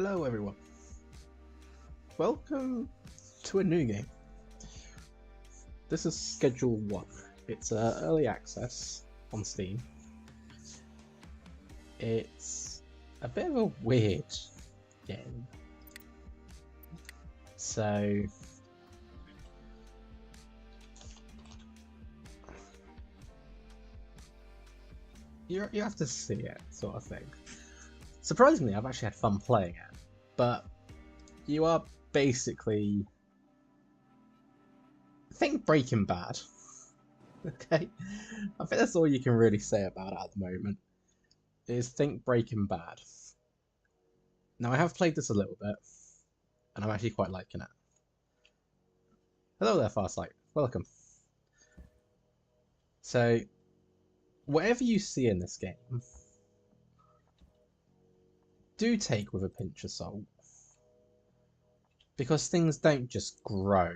Hello everyone, welcome to a new game. This is Schedule 1. It's early access on Steam. It's a bit of a weird game. So you have to see it, sort of thing. Surprisingly, I've actually had fun playing it, but you are basically... think Breaking Bad. Okay? I think that's all you can really say about it at the moment, is think Breaking Bad. Now, I have played this a little bit, and I'm actually quite liking it. Hello there, Farsight. Welcome. So, whatever you see in this game, do take with a pinch of salt. Because things don't just grow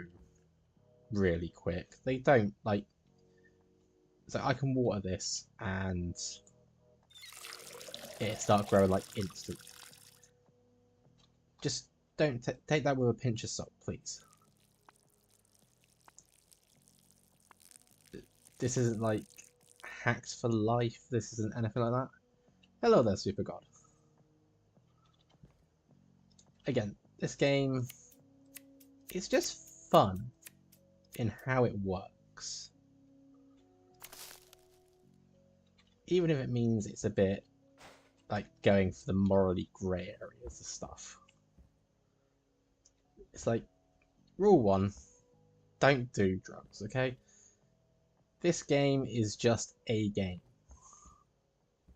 really quick. They don't, like... So I can water this, and it start growing, like, instantly. Just don't take that with a pinch of salt, please. This isn't, like, hacked for life. This isn't anything like that. Hello there, Super God. Again, this game... it's just fun in how it works. Even if it means it's a bit like going for the morally grey areas of stuff. It's like, rule 1, don't do drugs, okay? This game is just a game.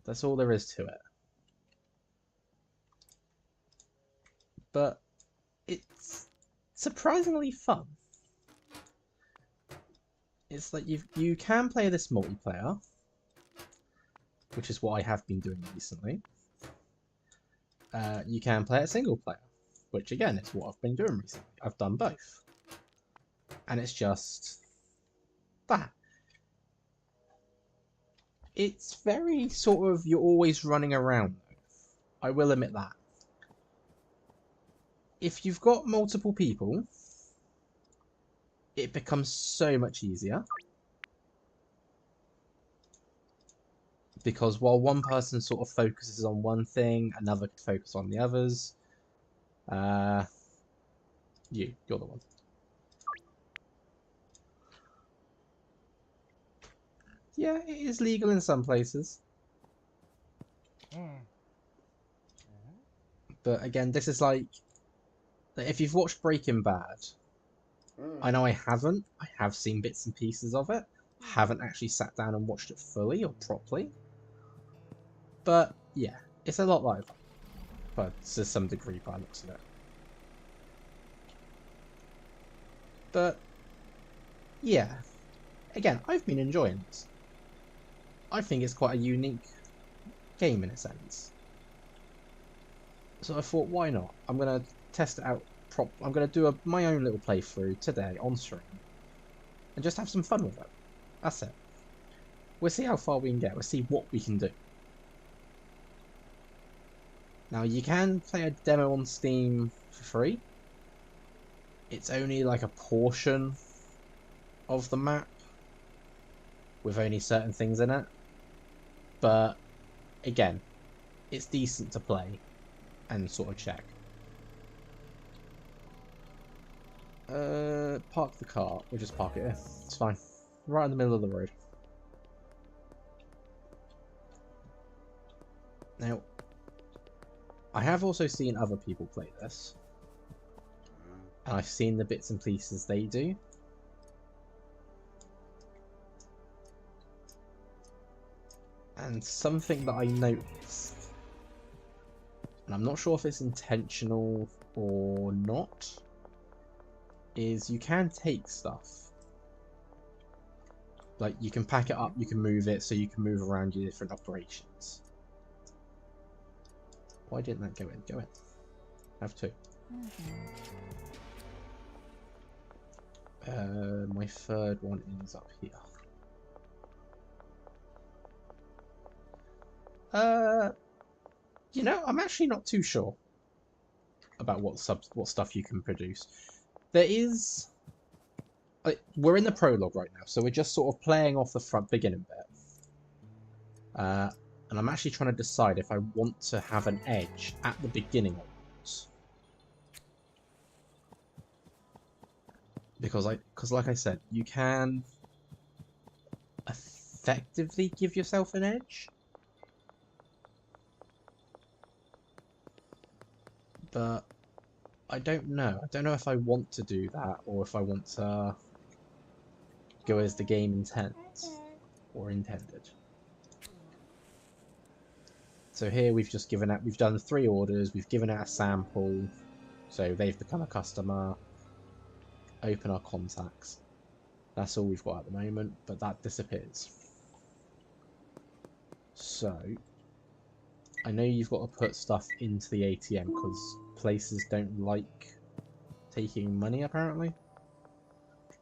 That's all there is to it. But it's surprisingly fun. It's like you can play this multiplayer, which is what I have been doing recently. You can play it single player, which again is what I've been doing recently. I've done both. And it's just that. It's very sort of, you're always running around though. I will admit that. If you've got multiple people, it becomes so much easier. Because while one person sort of focuses on one thing, another could focus on the others. You're the one. Yeah, it is legal in some places. But again, this is like... if you've watched Breaking Bad, I know I haven't. I have seen bits and pieces of it. Haven't actually sat down and watched it fully or properly. But yeah, it's a lot like that. But to some degree by the looks of it. But yeah, again, I've been enjoying this. I think it's quite a unique game in a sense. So I thought, why not? I'm going to test it out. I'm going to do my own little playthrough today on stream. And just have some fun with it. That's it. We'll see how far we can get. We'll see what we can do. Now, you can play a demo on Steam for free. It's only like a portion of the map with only certain things in it. But again, it's decent to play and sort of check. Park the car. We'll just park it here. It's fine. Right in the middle of the road. Now, I have also seen other people play this. And I've seen the bits and pieces they do. And something that I noticed, and I'm not sure if it's intentional or not, is you can take stuff. Like, you can pack it up, you can move it, so you can move around your different operations. Why didn't that go in? Go in. Have two. My third one is up here. You know, I'm actually not too sure. about what stuff you can produce. There is. We're in the prologue right now, so we're just sort of playing off the beginning bit. And I'm actually trying to decide if I want to have an edge at the beginning or not. Because like I said, you can effectively give yourself an edge. But I don't know. I don't know if I want to do that or if I want to go as the game intends or intended. So here we've just given out, we've done 3 orders, we've given out a sample, so they've become a customer. Open our contacts. That's all we've got at the moment, but that disappears. So I know you've got to put stuff into the ATM because places don't like taking money apparently.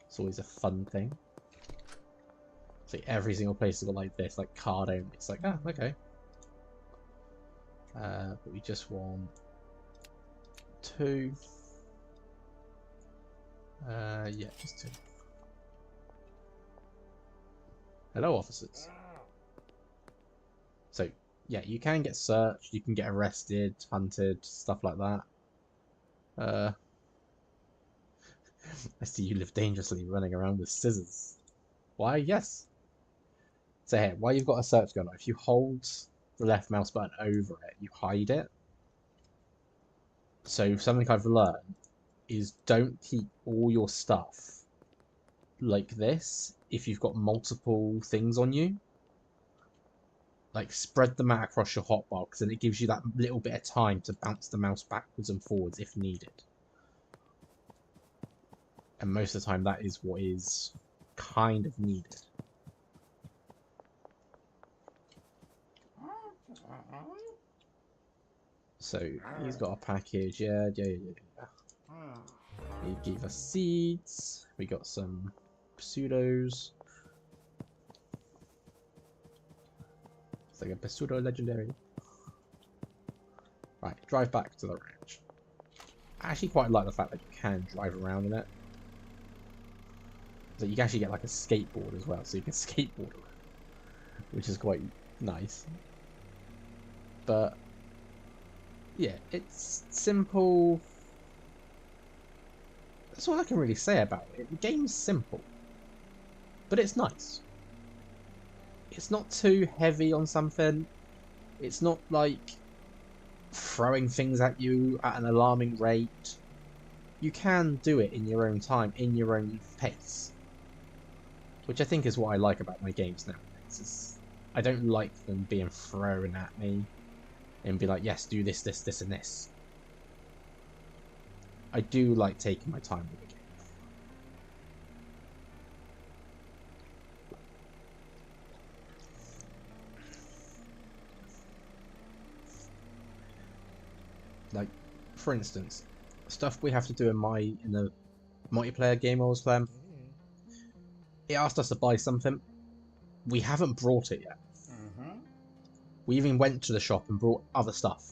It's always a fun thing. So every single place has got like this, like card only. It's like, ah, okay. But we just want 2. Yeah, just 2. Hello, officers. So, yeah, you can get searched, you can get arrested, hunted, stuff like that. I see you live dangerously running around with scissors. Why, yes. So here, while you've got a search going on, if you hold the left mouse button over it, you hide it. So something I've learned is don't keep all your stuff like this if you've got multiple things on you. Like spread them out across your hotbar because then it gives you that little bit of time to bounce the mouse backwards and forwards if needed. And most of the time that is what is kind of needed. So he's got a package, yeah. He gave us seeds. We got some pseudos. It's like a pseudo legendary. Right, drive back to the ranch. I actually quite like the fact that you can drive around in it. So you can actually get like a skateboard as well, so you can skateboard around, which is quite nice. But yeah, it's simple. That's all I can really say about it. The game's simple, but it's nice. It's not too heavy on something. It's not like throwing things at you at an alarming rate. You can do it in your own time, in your own pace. Which I think is what I like about my games nowadays. I don't like them being thrown at me and be like, yes, do this, this, this, and this. I do like taking my time with the game. Like, for instance, stuff we have to do in the multiplayer game I was playing. It asked us to buy something. We haven't brought it yet. We even went to the shop and brought other stuff.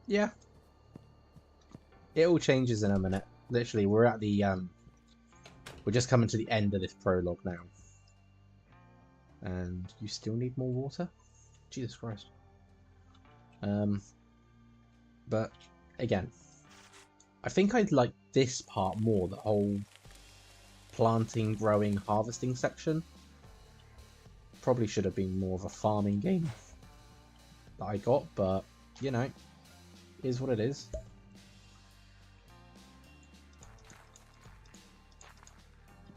Yeah. It all changes in a minute. Literally, we're at the we're just coming to the end of this prologue now. And you still need more water? Jesus Christ. But again, I think I'd like this part more, the whole planting, growing, harvesting section. Probably should have been more of a farming game that I got, but you know, is what it is.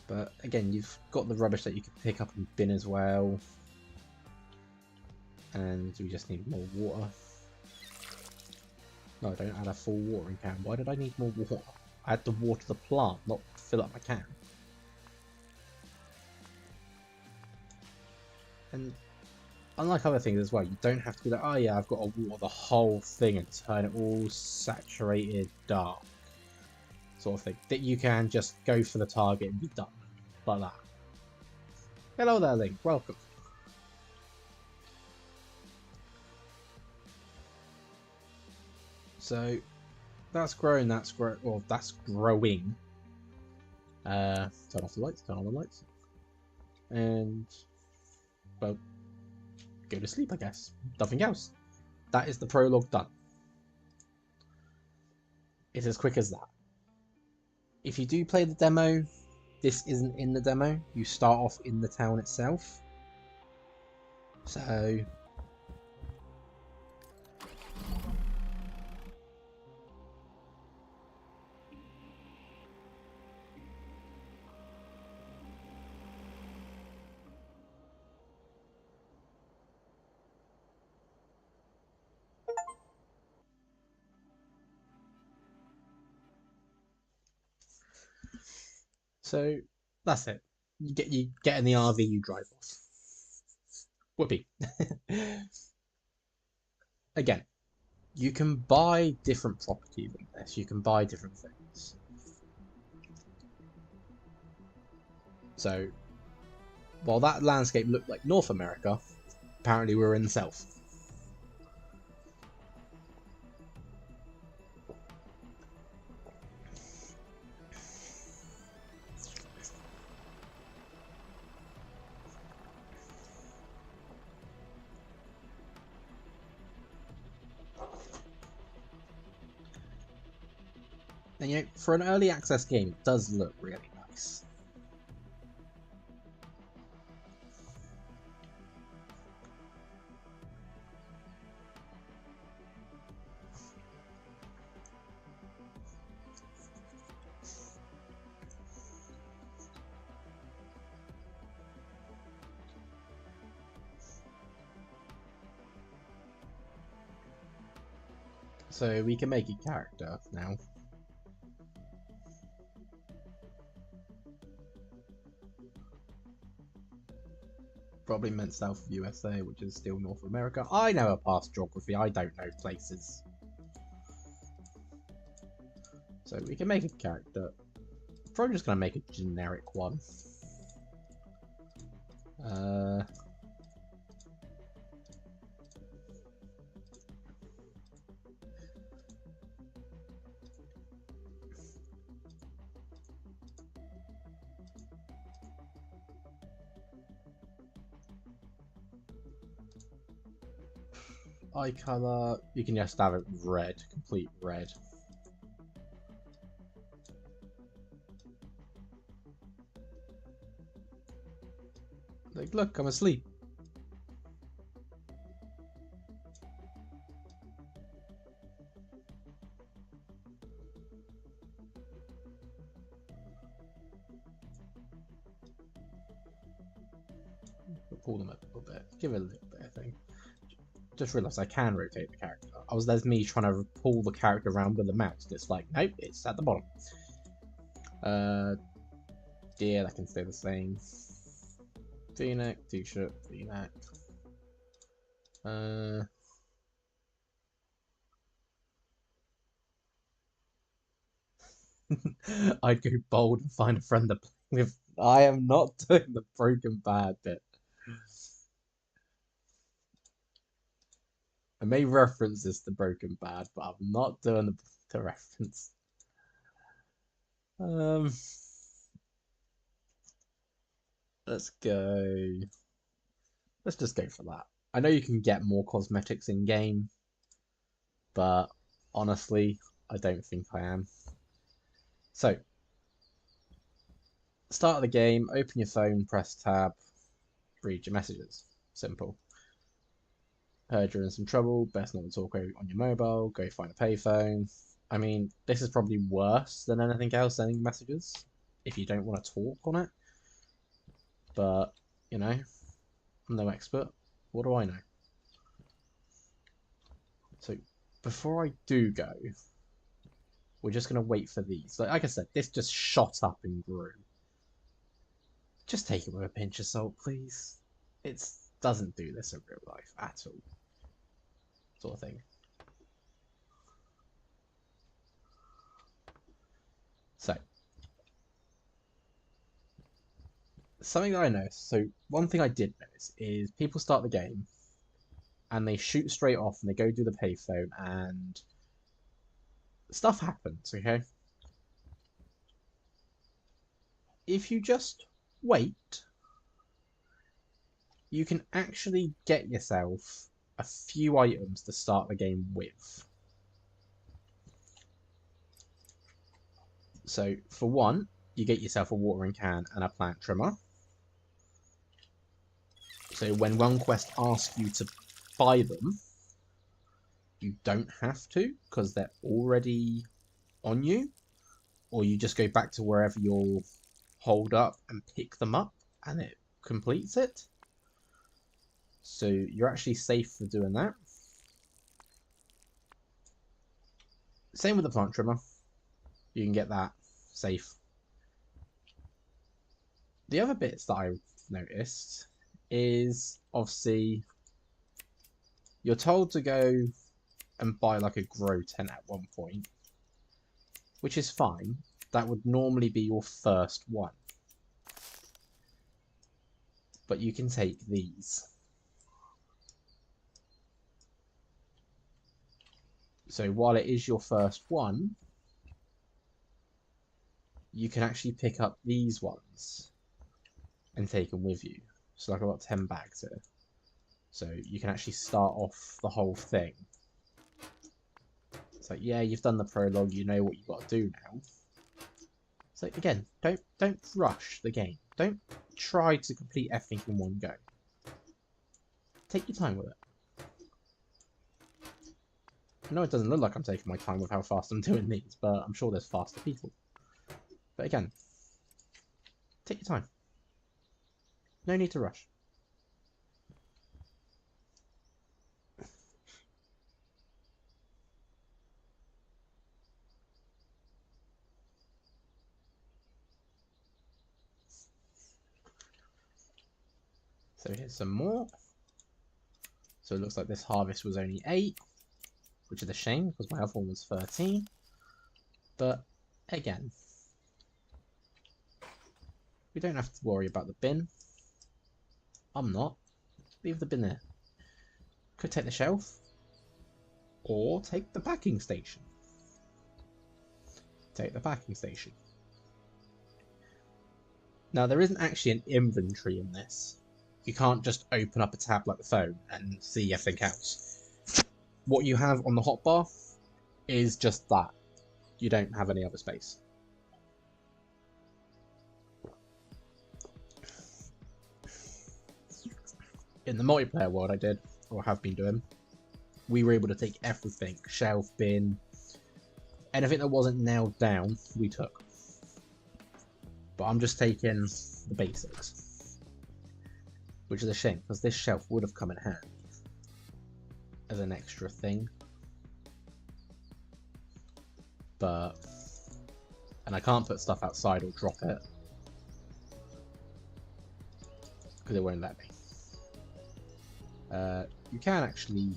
But again, you've got the rubbish that you can pick up and bin as well. And we just need more water. No, I don't add a full watering can. Why did I need more water? I had to water the plant, not fill up my can. And unlike other things as well, you don't have to be like, oh yeah, I've got to water the whole thing and turn it all saturated dark. Sort of thing. That you can just go for the target and be done. Like that. Hello there, Link. Welcome. So that's grown. That's well, that's growing. Turn off the lights. Turn on the lights. And well, go to sleep. I guess nothing else. That is the prologue done. It's as quick as that. If you do play the demo, this isn't in the demo. You start off in the town itself. So that's it. You get in the RV, you drive off. Whoopee. Again, you can buy different properties in this. You can buy different things. So while that landscape looked like North America, apparently we're in the South. And you know, for an early access game, it does look really nice. So we can make a character now. Probably meant south of USA, which is still North America. I know a past geography, I don't know places. So we can make a character. Probably just gonna make a generic one. Eye color, you can just have it red, complete red. Like, look, I'm asleep. We'll pull them up a little bit, give it a little bit, I think. Just realised I can rotate the character. There's me trying to pull the character around with the mouse. It's like, nope, it's at the bottom. Yeah, that can stay the same. V-neck, t-shirt, V-neck. I'd go bold and find a friend to play with. I am not doing the Broken Bad bit. I may reference this to Broken Bad, but I'm not doing the reference. Let's go. Let's just go for that. I know you can get more cosmetics in game, but honestly, I don't think I am. So, start of the game, open your phone, press tab, read your messages. Simple. Heard you're in some trouble, best not to talk on your mobile, go find a payphone. I mean, this is probably worse than anything else sending messages, if you don't want to talk on it. But, you know, I'm no expert. What do I know? So, before I do go, we're just going to wait for these. Like I said, this just shot up and grew. Just take it with a pinch of salt, please. It doesn't do this in real life at all. Sort of thing. So, something that I noticed. So, one thing I did notice is people start the game and they shoot straight off and they go do the payphone and stuff happens, okay? If you just wait, you can actually get yourself a few items to start the game with. So, for one, you get yourself a watering can and a plant trimmer. So when one quest asks you to buy them, you don't have to, because they're already on you. Or you just go back to wherever you'll hold up and pick them up, and it completes it. So you're actually safe for doing that. Same with the plant trimmer. You can get that safe. The other bits that I've noticed is, obviously, you're told to go and buy like a grow tent at one point, which is fine. That would normally be your first one. But you can take these. So while it is your first one, you can actually pick up these ones and take them with you. So like I've got 10 bags here. So you can actually start off the whole thing. It's like, yeah, you've done the prologue, you know what you've got to do now. So again, don't rush the game. Don't try to complete everything in one go. Take your time with it. I know it doesn't look like I'm taking my time with how fast I'm doing these, but I'm sure there's faster people. But again, take your time. No need to rush. So here's some more. So it looks like this harvest was only 8, which is a shame because my other one was 13. But again, we don't have to worry about the bin. I'm not. Leave the bin there. Could take the shelf, or take the packing station. Take the packing station. Now, there isn't actually an inventory in this. You can't just open up a tab like the phone and see everything else. What you have on the hotbar is just that. You don't have any other space. In the multiplayer world I did, or have been doing, we were able to take everything. Shelf, bin, anything that wasn't nailed down, we took. But I'm just taking the basics. Which is a shame, because this shelf would have come in handy as an extra thing. But... and I can't put stuff outside or drop it. Because it won't let me. You can actually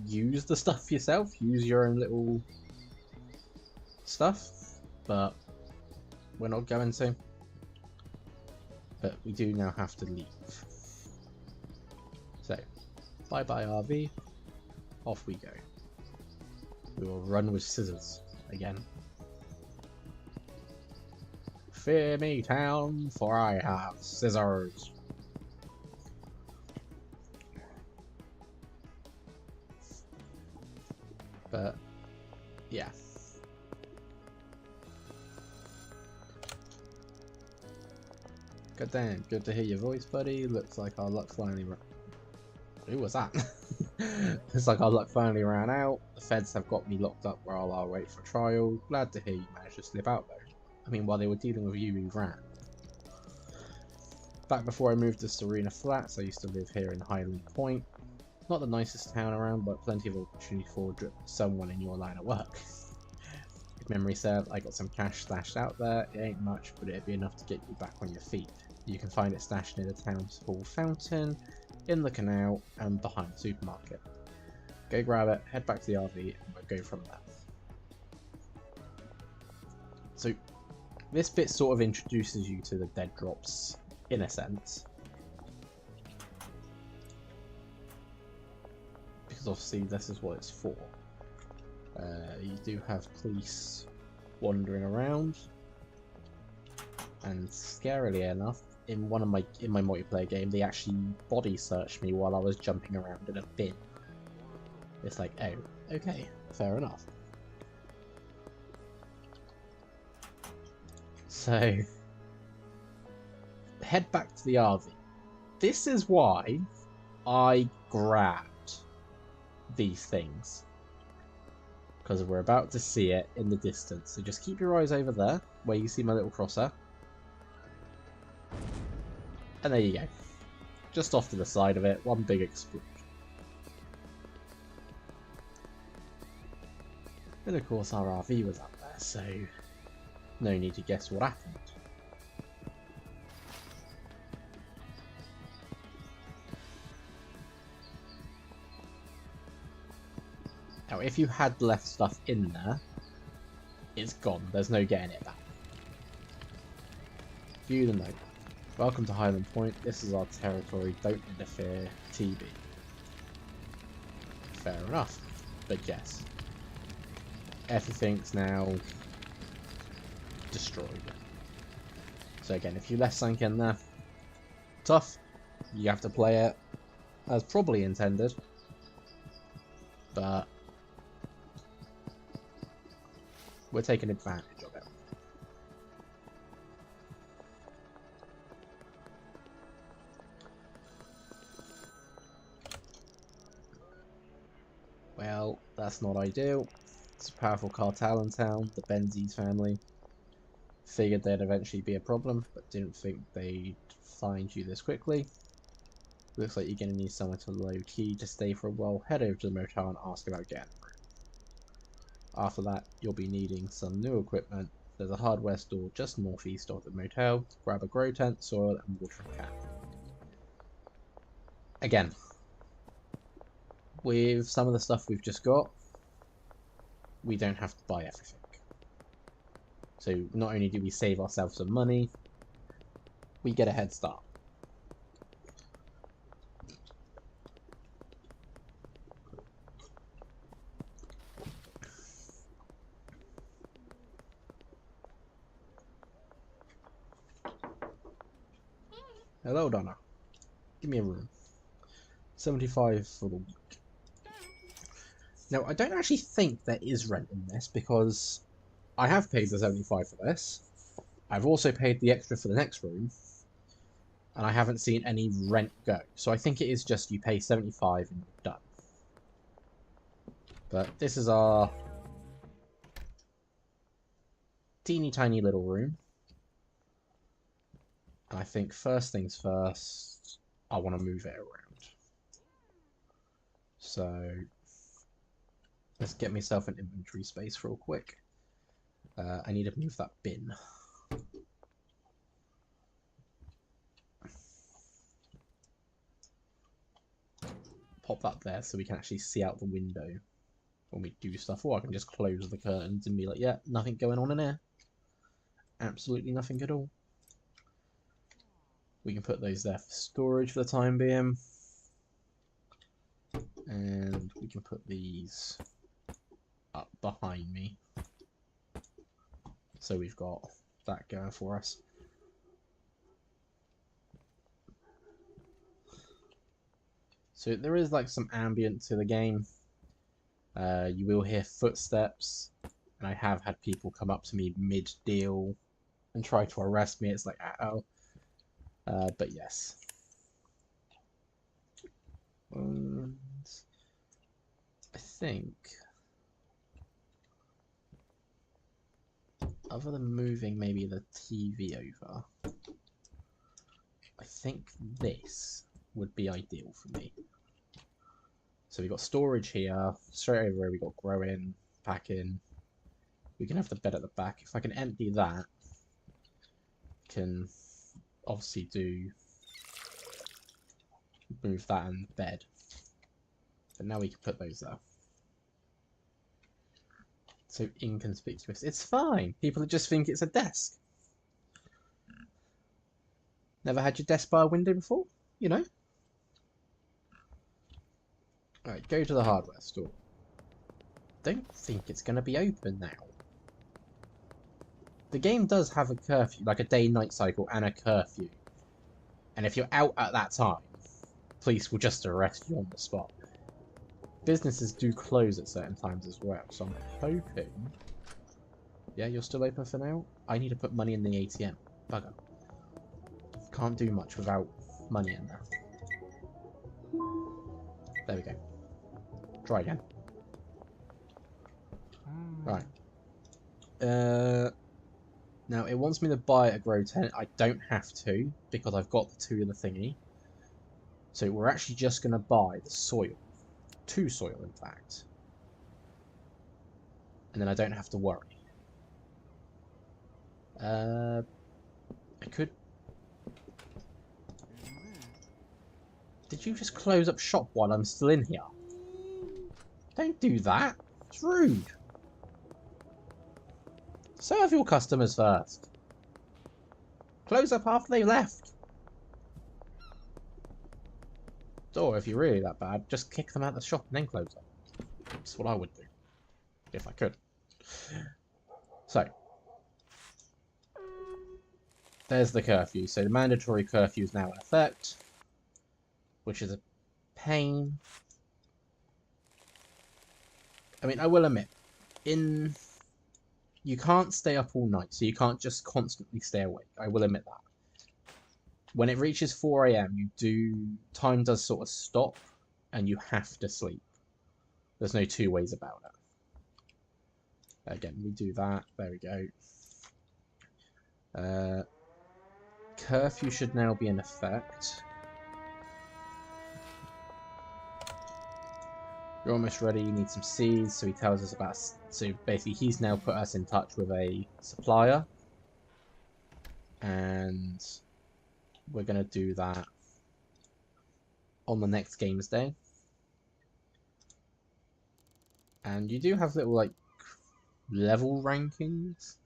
use the stuff yourself, use your own little stuff, but we're not going to. But we do now have to leave. So, bye bye RV, off we go. We will run with scissors again. Fear me, town, for I have scissors. But, yeah. God damn, good to hear your voice, buddy. Looks like our luck finally ran... Who was that? Looks like our luck finally ran out. The feds have got me locked up while I wait for trial. Glad to hear you managed to slip out, though. I mean, while they were dealing with you, we ran. Back before I moved to Serena Flats, I used to live here in Highland Point. Not the nicest town around, but plenty of opportunity for someone in your line of work. If memory serves, I got some cash stashed out there. It ain't much, but it'd be enough to get you back on your feet. You can find it stashed near the town's hall fountain, in the canal, and behind the supermarket. Go grab it, head back to the RV, and we'll go from there. So, this bit sort of introduces you to the dead drops, in a sense. Because obviously this is what it's for. You do have police wandering around, and scarily enough, in my multiplayer game, they actually body searched me while I was jumping around in a bin. It's like, oh, okay, fair enough. So, head back to the RV. This is why I grabbed these things, because we're about to see it in the distance. So just keep your eyes over there, where you see my little crosser. And there you go. Just off to the side of it, one big explosion. And of course our RV was up there, so no need to guess what happened. Now if you had left stuff in there, it's gone. There's no getting it back. View the note. Welcome to Highland Point. This is our territory. Don't interfere. TB. Fair enough. But yes. Everything's now destroyed. So again, if you left something in there, tough. You have to play it as probably intended. But we're taking advantage of it. Well, that's not ideal. It's a powerful cartel in town, the Benzies family. Figured there'd eventually be a problem, but didn't think they'd find you this quickly. Looks like you're going to need somewhere to low-key to stay for a while. Head over to the motel and ask about getting a room. After that, you'll be needing some new equipment. There's a hardware store just northeast of the motel. Grab a grow tent, soil, and watering can. Again, with some of the stuff we've just got, we don't have to buy everything. So not only do we save ourselves some money, we get a head start. Hello, Donna. Give me a room. 75 for the week. Now, I don't actually think there is rent in this, because I have paid the 75 for this. I've also paid the extra for the next room, and I haven't seen any rent go. So I think it is just you pay 75 and you're done. But this is our teeny tiny little room. And I think first things first, I want to move it around. So let's get myself an inventory space real quick. I need to move that bin. Pop that there so we can actually see out the window when we do stuff. Or I can just close the curtains and be like, yeah, nothing going on in here. Absolutely nothing at all. We can put those there for storage for the time being. And we can put these up behind me. So we've got that going for us. So there is like some ambient to the game. You will hear footsteps, and I have had people come up to me mid-deal and try to arrest me. It's like, uh-oh. But yes. And I think, other than moving maybe the TV over, I think this would be ideal for me. So we've got storage here, straight over where we got growing, packing. We can have the bed at the back. If I can empty that, can obviously move that and the bed. But now we can put those there. So inconspicuous. It's fine. People just think it's a desk. Never had your desk by a window before? You know? Alright, go to the hardware store. don't think it's going to be open now. The game does have a curfew, like a day-night cycle and a curfew. And if you're out at that time, police will just arrest you on the spot. Businesses do close at certain times as well, so I'm hoping... Yeah, you're still open for now? I need to put money in the ATM. Bugger. Can't do much without money in there. There we go. Try again. Right. Now, it wants me to buy a grow tent. I don't have to, because I've got the 2 in the thingy. So we're actually just going to buy the soil. 2 soil, in fact. And then I don't have to worry. I could... Did you just close up shop while I'm still in here? Don't do that. It's rude. Serve your customers first. Close up after they left. Or if you're really that bad, just kick them out of the shop and then close up. That's what I would do. If I could. So. There's the curfew. So the mandatory curfew is now in effect. Which is a pain. I mean, I will admit, you can't stay up all night, so you can't just constantly stay awake. I will admit that. When it reaches 4 AM, time does sort of stop, and you have to sleep. There's no 2 ways about it. Again, we do that. There we go. Curfew should now be in effect. You're almost ready, you need some seeds, so he tells us about... So basically he's now put us in touch with a supplier. And we're going to do that on the next games day. And you do have little, like, level rankings.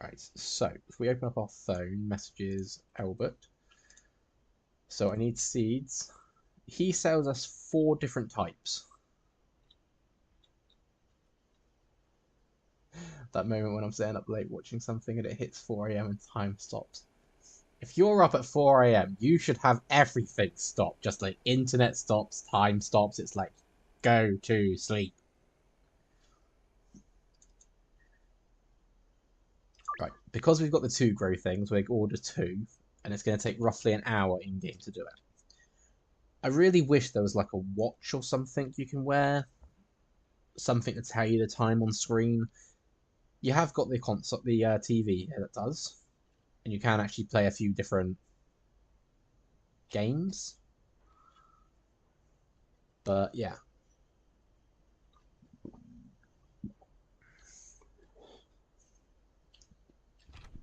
Right, so if we open up our phone, messages, Albert. So I need seeds. He sells us 4 different types. That moment when I'm staying up late watching something and it hits 4 AM and time stops. If you're up at 4 AM, you should have everything stop. Just like internet stops, time stops. It's like, go to sleep. Right, because we've got the 2 grow things, we order 2. And it's going to take roughly an hour in-game to do it. I really wish there was like a watch or something you can wear. Something to tell you the time on screen. You have got the console, the TV here that does. And you can actually play a few different games. But yeah.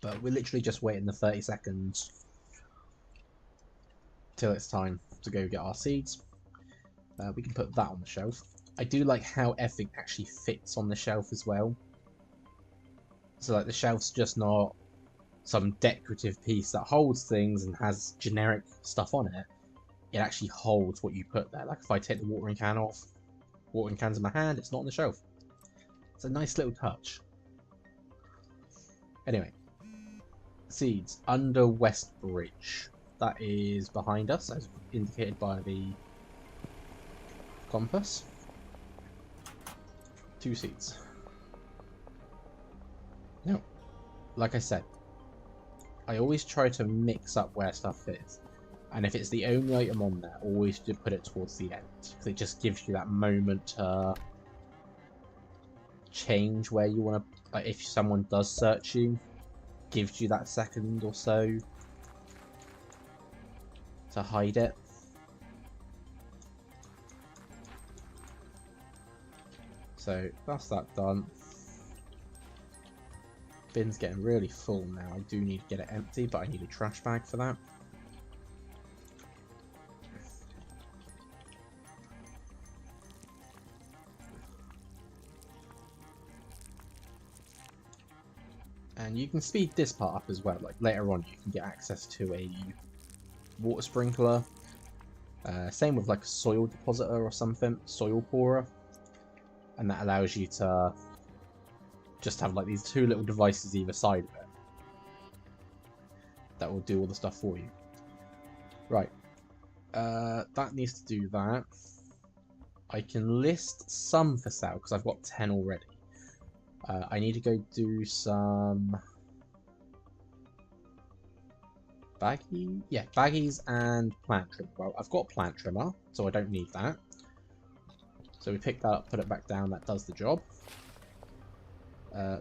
But we're literally just waiting the 30 seconds till it's time to go get our seeds. We can put that on the shelf. I do like how everything actually fits on the shelf as well. So like the shelf's just not some decorative piece that holds things and has generic stuff on it. It actually holds what you put there. Like if I take the watering can off, watering can's in my hand, it's not on the shelf. It's a nice little touch. Anyway, seeds under West Bridge. That is behind us, as indicated by the compass. 2 seeds. Now, like I said, I always try to mix up where stuff is. And if it's the only item on there, always do put it towards the end. Because it just gives you that moment to change where you want to... Like if someone does search you, gives you that second or so to hide it. So that's that done. Bin's getting really full now. I do need to get it empty, but I need a trash bag for that. And you can speed this part up as well. Like later on, you can get access to a water sprinkler, Same with like a soil depositor or something, soil pourer. And that allows you to just have like these two little devices either side of it that will do all the stuff for you. Right, that needs to do that. I can list some for sale because I've got 10 already. I need to go do some baggies and plant trimmer. Well, I've got plant trimmer, so I don't need that. So we pick that up, put it back down, that does the job.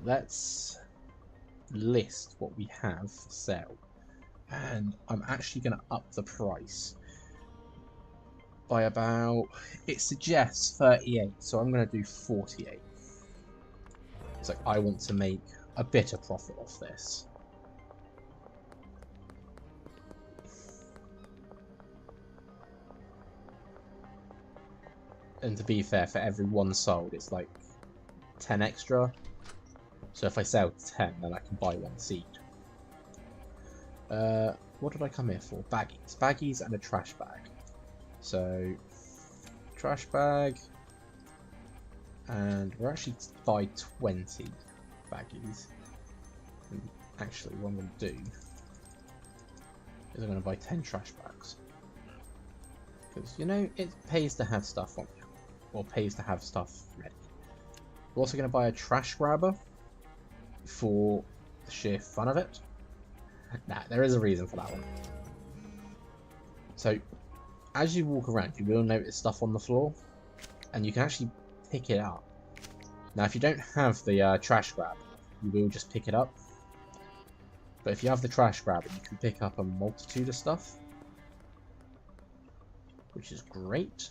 Let's list what we have for sale. And I'm actually going to up the price by about, it suggests 38, so I'm going to do 48. So I want to make a bit of profit off this. And to be fair, for every one sold, it's like 10 extra. So if I sell 10, then I can buy one seed. What did I come here for? Baggies. Baggies and a trash bag. So, trash bag. And we're actually buy 20 baggies. And actually, what I'm going to do is I'm going to buy 10 trash bags. Because, you know, it pays to have stuff on you. Or pays to have stuff ready. We're also going to buy a trash grabber for the sheer fun of it. Nah, there is a reason for that one. So, as you walk around, you will notice stuff on the floor, and you can actually pick it up. Now, if you don't have the trash grabber, you will just pick it up. But if you have the trash grabber, you can pick up a multitude of stuff, which is great.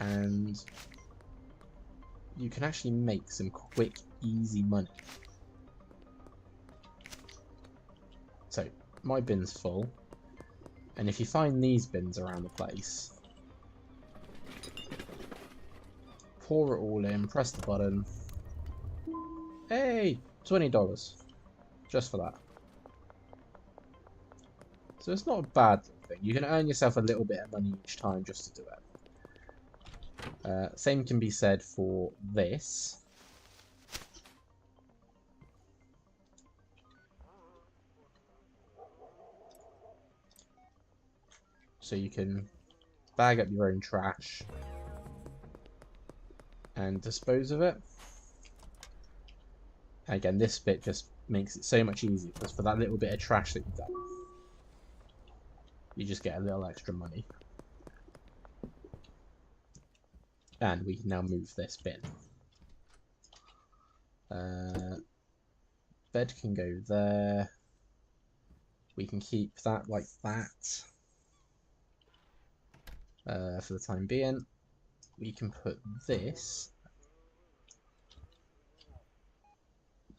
And you can actually make some quick, easy money. So, my bin's full. And if you find these bins around the place, pour it all in, press the button. Hey! $20. Just for that. So it's not a bad thing. You can earn yourself a little bit of money each time just to do it. Same can be said for this. So you can bag up your own trash and dispose of it. And again, this bit just makes it so much easier because for that little bit of trash that you've done, you just get a little extra money. And we can now move this bin. Bed can go there. We can keep that like that. For the time being, we can put this.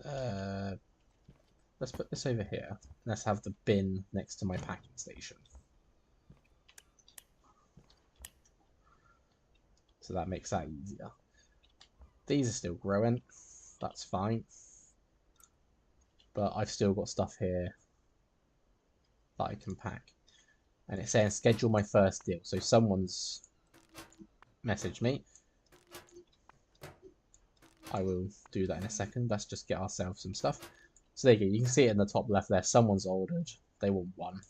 Let's put this over here. Let's have the bin next to my packing station. So that makes that easier. These are still growing. That's fine. But I've still got stuff here that I can pack. And it's saying schedule my first deal. So someone's messaged me. I will do that in a second. Let's just get ourselves some stuff. So there you go. You can see it in the top left there. Someone's ordered. They want 1.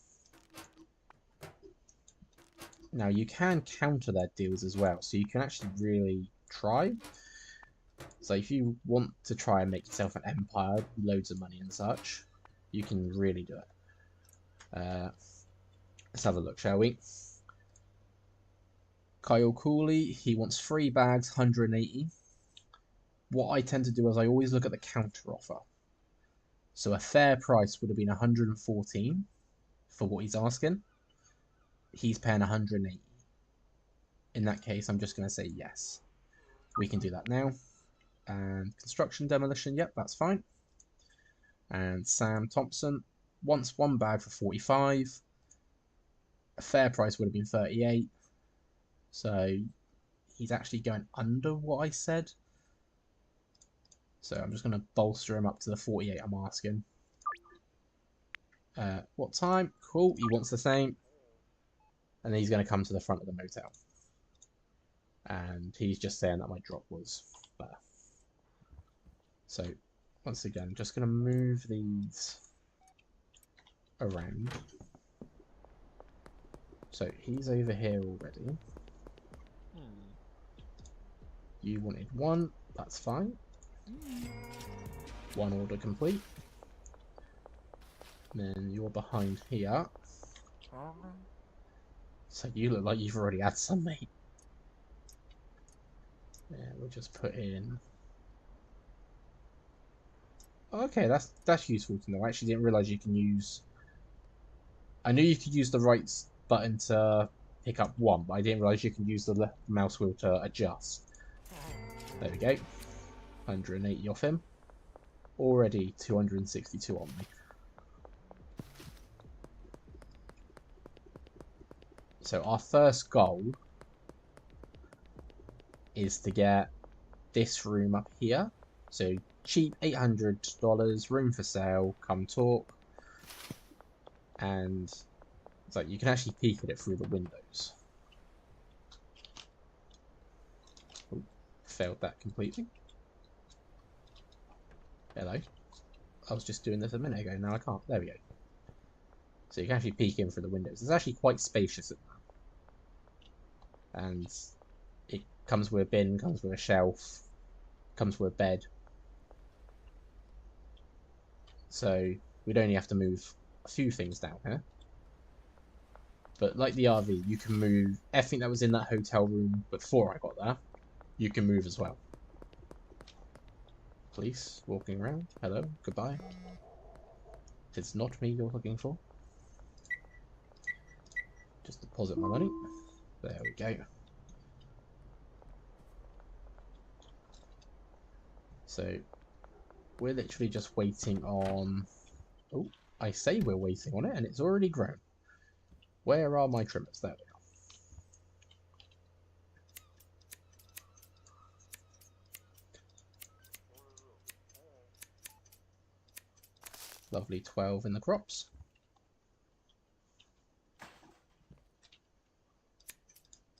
Now you can counter their deals as well. So you can actually really try. So if you want to try and make yourself an empire, loads of money and such, you can really do it. Let's have a look, shall we? Kyle Cooley, he wants 3 bags, 180. What I tend to do is I always look at the counter offer. So a fair price would have been 114 for what he's asking. He's paying 180. In that case, I'm just going to say yes. We can do that now. And construction demolition, yep, that's fine. And Sam Thompson wants 1 bag for 45. A fair price would have been 38. So he's actually going under what I said. So I'm just going to bolster him up to the 48 I'm asking. What time? Cool, he wants the same. And then he's going to come to the front of the motel. And he's just saying that my drop was there. So, once again, I'm just going to move these around. So, he's over here already. You wanted one, that's fine. One order complete. Then you're behind here. So you look like you've already had some, mate. Yeah, we'll just put in... Okay, that's useful to know. I actually didn't realise you can use... I knew you could use the right button to pick up one, but I didn't realise you can use the left mouse wheel to adjust. There we go. 180 off him. Already 262 on me. So our first goal is to get this room up here. So cheap, $800, room for sale, come talk. And it's like you can actually peek at it through the windows. Ooh, failed that completely. Hello. I was just doing this a minute ago, now I can't. There we go. So you can actually peek in through the windows. It's actually quite spacious at that. And it comes with a bin, comes with a shelf, comes with a bed. So we'd only have to move a few things down here. But like the RV, you can move everything that was in that hotel room before I got there. You can move as well. Police walking around. Hello, goodbye. It's not me you're looking for. Just deposit my money. There we go. So we're literally just waiting on... Oh, I say we're waiting on it and it's already grown. Where are my trimmers? There we are. Lovely 12 in the crops.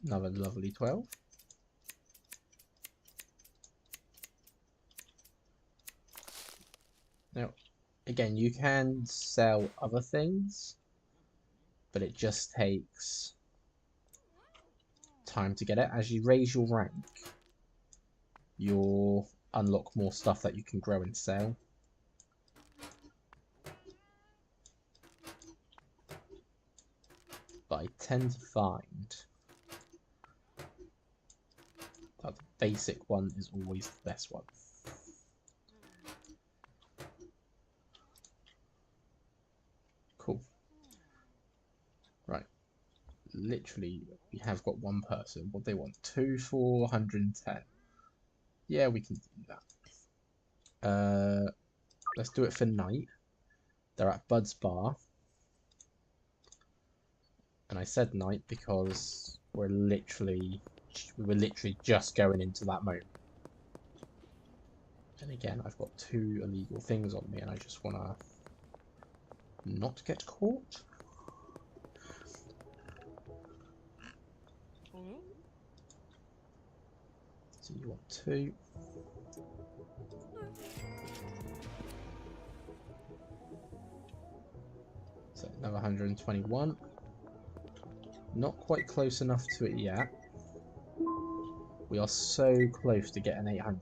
Another lovely 12. Now, again, you can sell other things, but it just takes time to get it. As you raise your rank, you'll unlock more stuff that you can grow and sell. But I tend to find that the basic one is always the best one. Cool. Right. Literally, we have got one person. What they want? 2 for 110. Yeah, we can do that. Let's do it for night. They're at Bud's Bar. And I said night because we were literally just going into that moment. And again, I've got 2 illegal things on me and I just want to not get caught. So you want 2. So another 121. Not quite close enough to it yet. We are so close to getting 800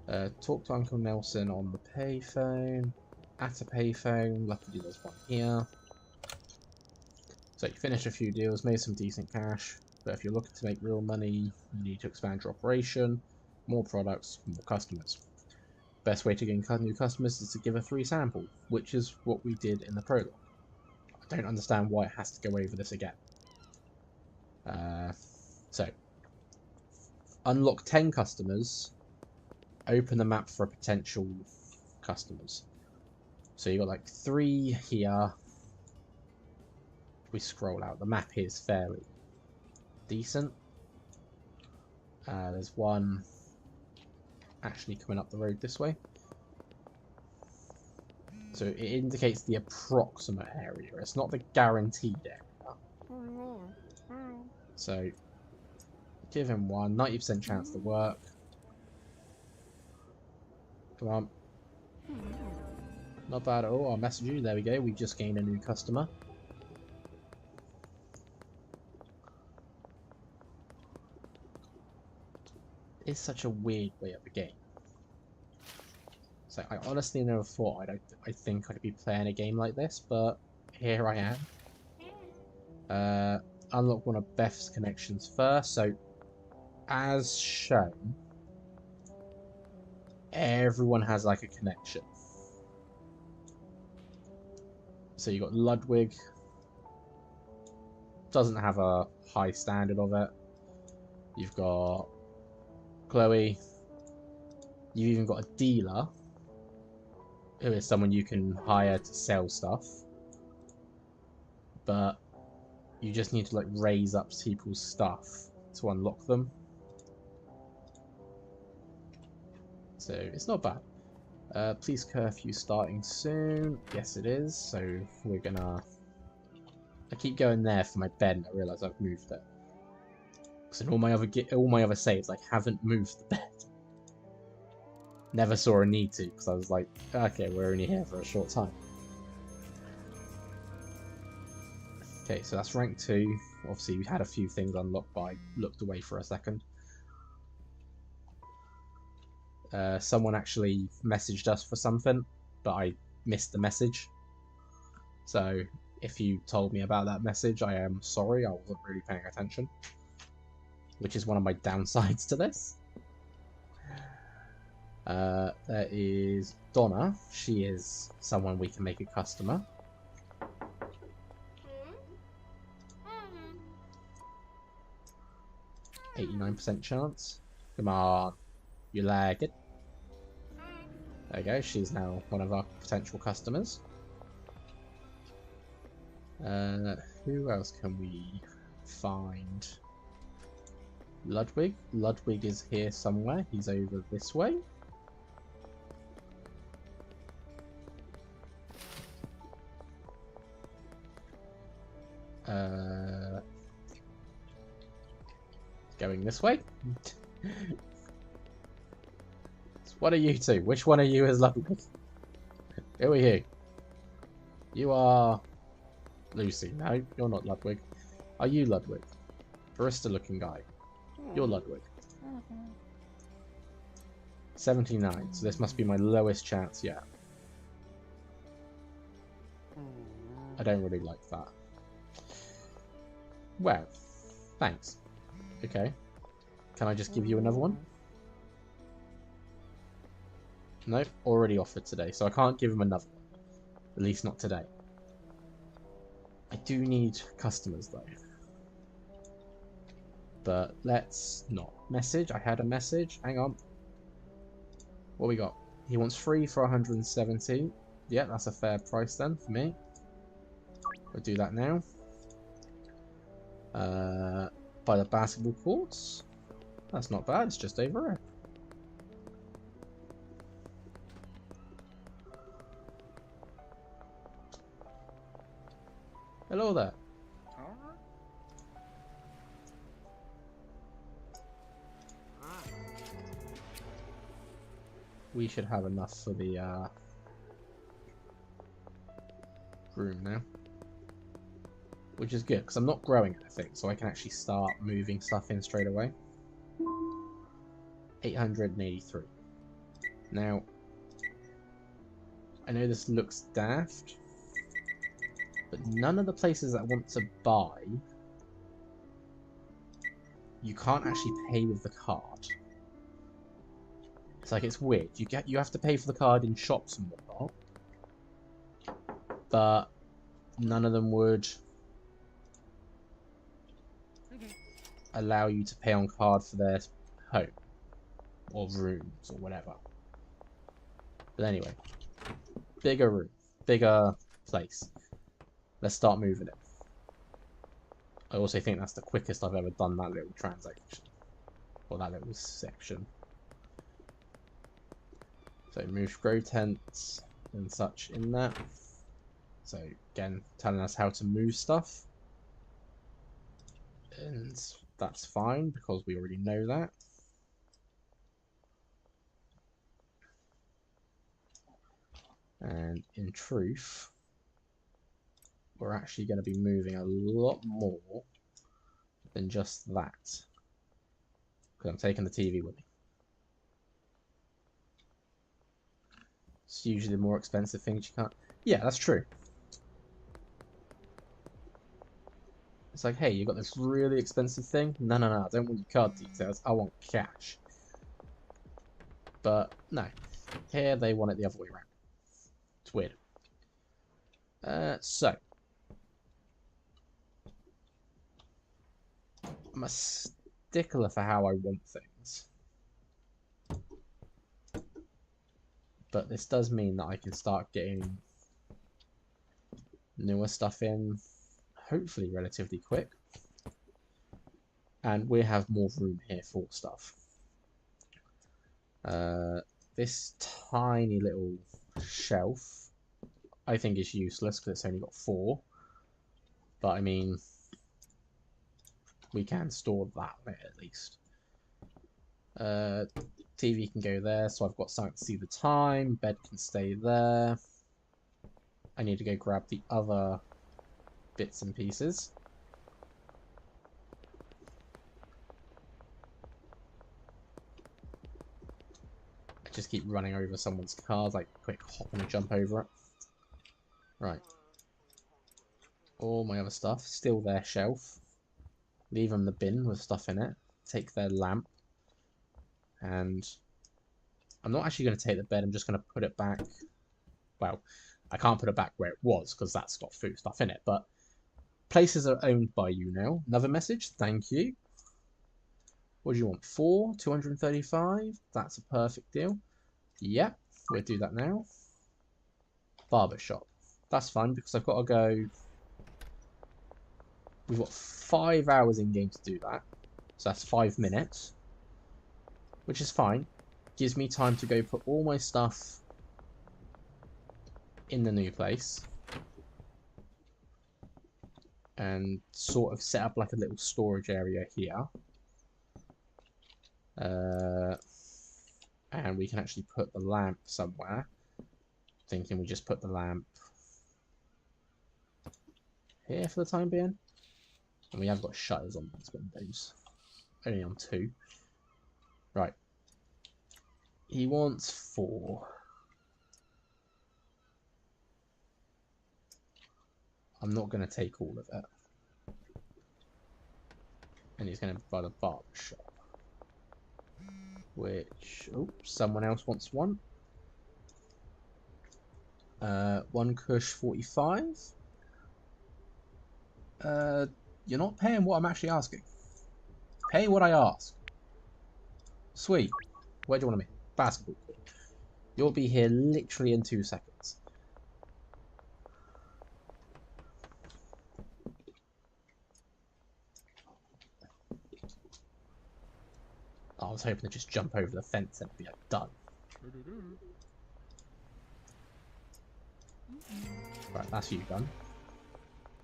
though. Talk to Uncle Nelson on the payphone. At a payphone. Luckily there's one here. So you finished a few deals, made some decent cash. But if you're looking to make real money, you need to expand your operation. More products, more customers. Best way to gain new customers is to give a free sample, which is what we did in the prologue. I don't understand why it has to go over this again. So, unlock 10 customers, open the map for potential customers. So you got like 3 here. We scroll out. The map here is fairly decent. There's one actually coming up the road this way. So it indicates the approximate area. It's not the guaranteed area. So give him one. 90% chance to work. Come on. Not bad at all. I'll message you. There we go. We just gained a new customer. It's such a weird way of the game. So I honestly never thought I think I'd be playing a game like this, but here I am. Unlock one of Beth's connections first. So as shown, everyone has like a connection. So you got Ludwig, doesn't have a high standard of it. You've got Chloe. You've even got a dealer, who is someone you can hire to sell stuff. But you just need to like raise up people's stuff to unlock them. So it's not bad. Police curfew starting soon. Yes, it is. So we're gonna. I keep going there for my bed, and I realise I've moved it. Because in all my other saves, I haven't moved the bed. Never saw a need to, because I was like, okay, we're only here for a short time. Okay, so that's rank 2. Obviously, we had a few things unlocked, but I looked away for a second. Someone actually messaged us for something, but I missed the message. So if you told me about that message, I am sorry, I wasn't really paying attention. Which is one of my downsides to this. There is Donna. She is someone we can make a customer. 89% chance. Come on. You like it. There you go. She's now one of our potential customers. Who else can we find? Ludwig. Ludwig is here somewhere. He's over this way. Going this way. What are you two? Which one of you is Ludwig? Who are you? You are Lucy. No, you're not Ludwig. Are you Ludwig? Barista looking guy. You're Ludwig. 79. So this must be my lowest chance yet. I don't really like that. Well, thanks. Okay. Can I just give you another one? Nope, already offered today, so I can't give him another one. At least not today. I do need customers though. But let's not. Message, I had a message. Hang on. What we got? He wants free for 170. Yeah, that's a fair price then for me. We'll do that now. By the basketball courts. That's not bad, it's just over here. Hello there. We should have enough for the room now. Which is good, because I'm not growing anything, so I can actually start moving stuff in straight away. 883. Now, I know this looks daft, but none of the places that I want to buy, you can't actually pay with the card. It's like, it's weird. You have to pay for the card in shops and whatnot, but none of them would allow you to pay on card for their home or rooms or whatever. But anyway, bigger room, bigger place. Let's start moving it. I also think that's the quickest I've ever done that little transaction, or that little section. So move grow tents and such in that. So again, telling us how to move stuff. And that's fine because we already know that. And in truth, we're actually going to be moving a lot more than just that. Because I'm taking the TV with me. It's usually the more expensive things you can't... Yeah, that's true. It's like, hey, you got this really expensive thing? No, no, no, I don't want your card details. I want cash. But, no. Here, they want it the other way around. It's weird. So. I'm a stickler for how I want things. But this does mean that I can start getting newer stuff in, hopefully relatively quick. And we have more room here for stuff. This tiny little shelf, I think is useless because it's only got 4. But I mean, we can store that there at least. TV can go there, so I've got something to see the time. Bed can stay there. I need to go grab the other bits and pieces. I just keep running over someone's cars, like quick hop and a jump over it. Right. All my other stuff, still their shelf. Leave them the bin with stuff in it. Take their lamp. And I'm not actually going to take the bed, I'm just going to put it back. Well, I can't put it back where it was because that's got food stuff in it, but places are owned by you now. Another message, thank you. What do you want? 4? 235? That's a perfect deal. Yep, we'll do that now. Barbershop. That's fine because I've got to go. We've got 5 hours in game to do that. So that's 5 minutes. Which is fine. Gives me time to go put all my stuff in the new place. And sort of set up like a little storage area here. And we can actually put the lamp somewhere. Thinking we just put the lamp here for the time being. And we have got shutters on these windows. Only on 2. Right. He wants 4. I'm not going to take all of it. And he's going to provide a barber shop. Which, oh, someone else wants one. 1 Kush 45. You're not paying what I'm actually asking. Pay what I ask. Sweet. Where do you want to be? Basketball court. You'll be here literally in 2 seconds. I was hoping to just jump over the fence and be like, done. Right, that's you done.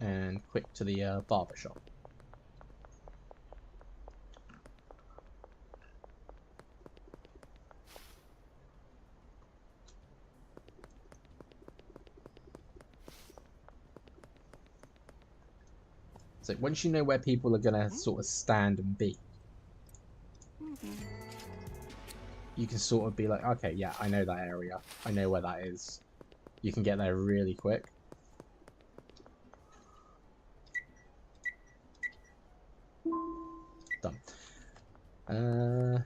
And quick to the barber shop. So once you know where people are going to sort of stand and be, you can sort of be like, okay, yeah, I know that area. I know where that is. You can get there really quick. Done.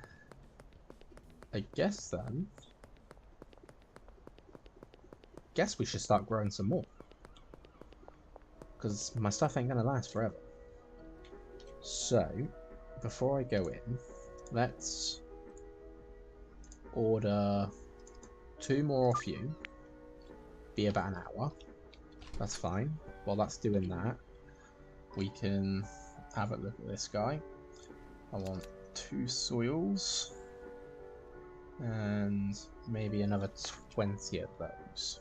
I guess then... Guess we should start growing some more. Because my stuff ain't going to last forever. So, before I go in, let's order 2 more off you. Be about an hour. That's fine. While that's doing that, we can have a look at this guy. I want 2 soils. And maybe another 20 of those.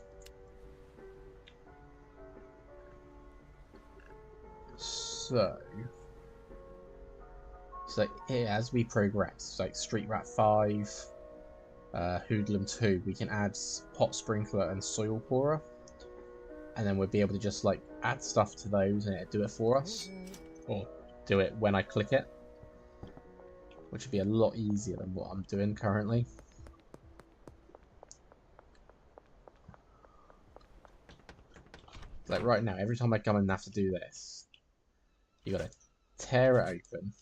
So, So here, as we progress, like Street Rat 5, Hoodlum 2, we can add Pot Sprinkler and Soil Pourer, and then we'll be able to just like add stuff to those and it'll do it for us, or do it when I click it, which would be a lot easier than what I'm doing currently. Like right now, every time I come in and have to do this, you gotta tear it open,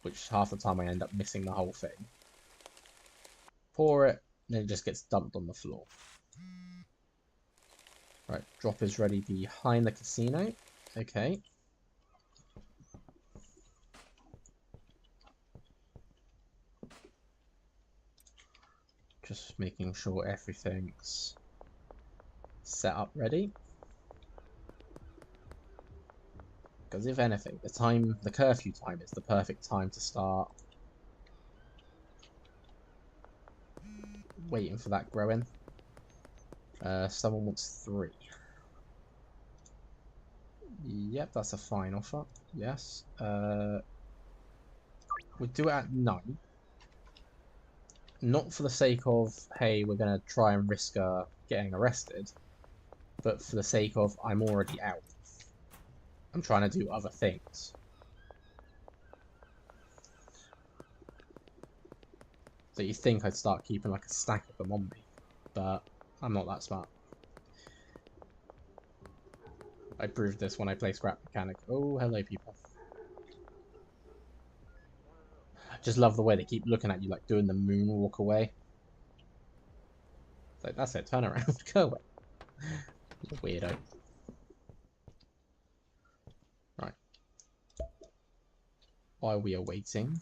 which half the time I end up missing the whole thing. Pour it, and then it just gets dumped on the floor. Right, drop is ready behind the casino. Okay. Just making sure everything's set up ready. Because if anything, the curfew time is the perfect time to start waiting for that growing. Someone wants 3. Yep, that's a fine offer. Yes. We'll do it at 9. Not for the sake of, hey, we're going to try and risk getting arrested, but for the sake of, I'm already out. I'm trying to do other things. So you think I'd start keeping like a stack of them on me, but I'm not that smart. I proved this when I play Scrap Mechanic. Oh, hello people. I just love the way they keep looking at you like doing the moonwalk away. It's like, that's it, turn around, go away. Weirdo. Right. While we are waiting,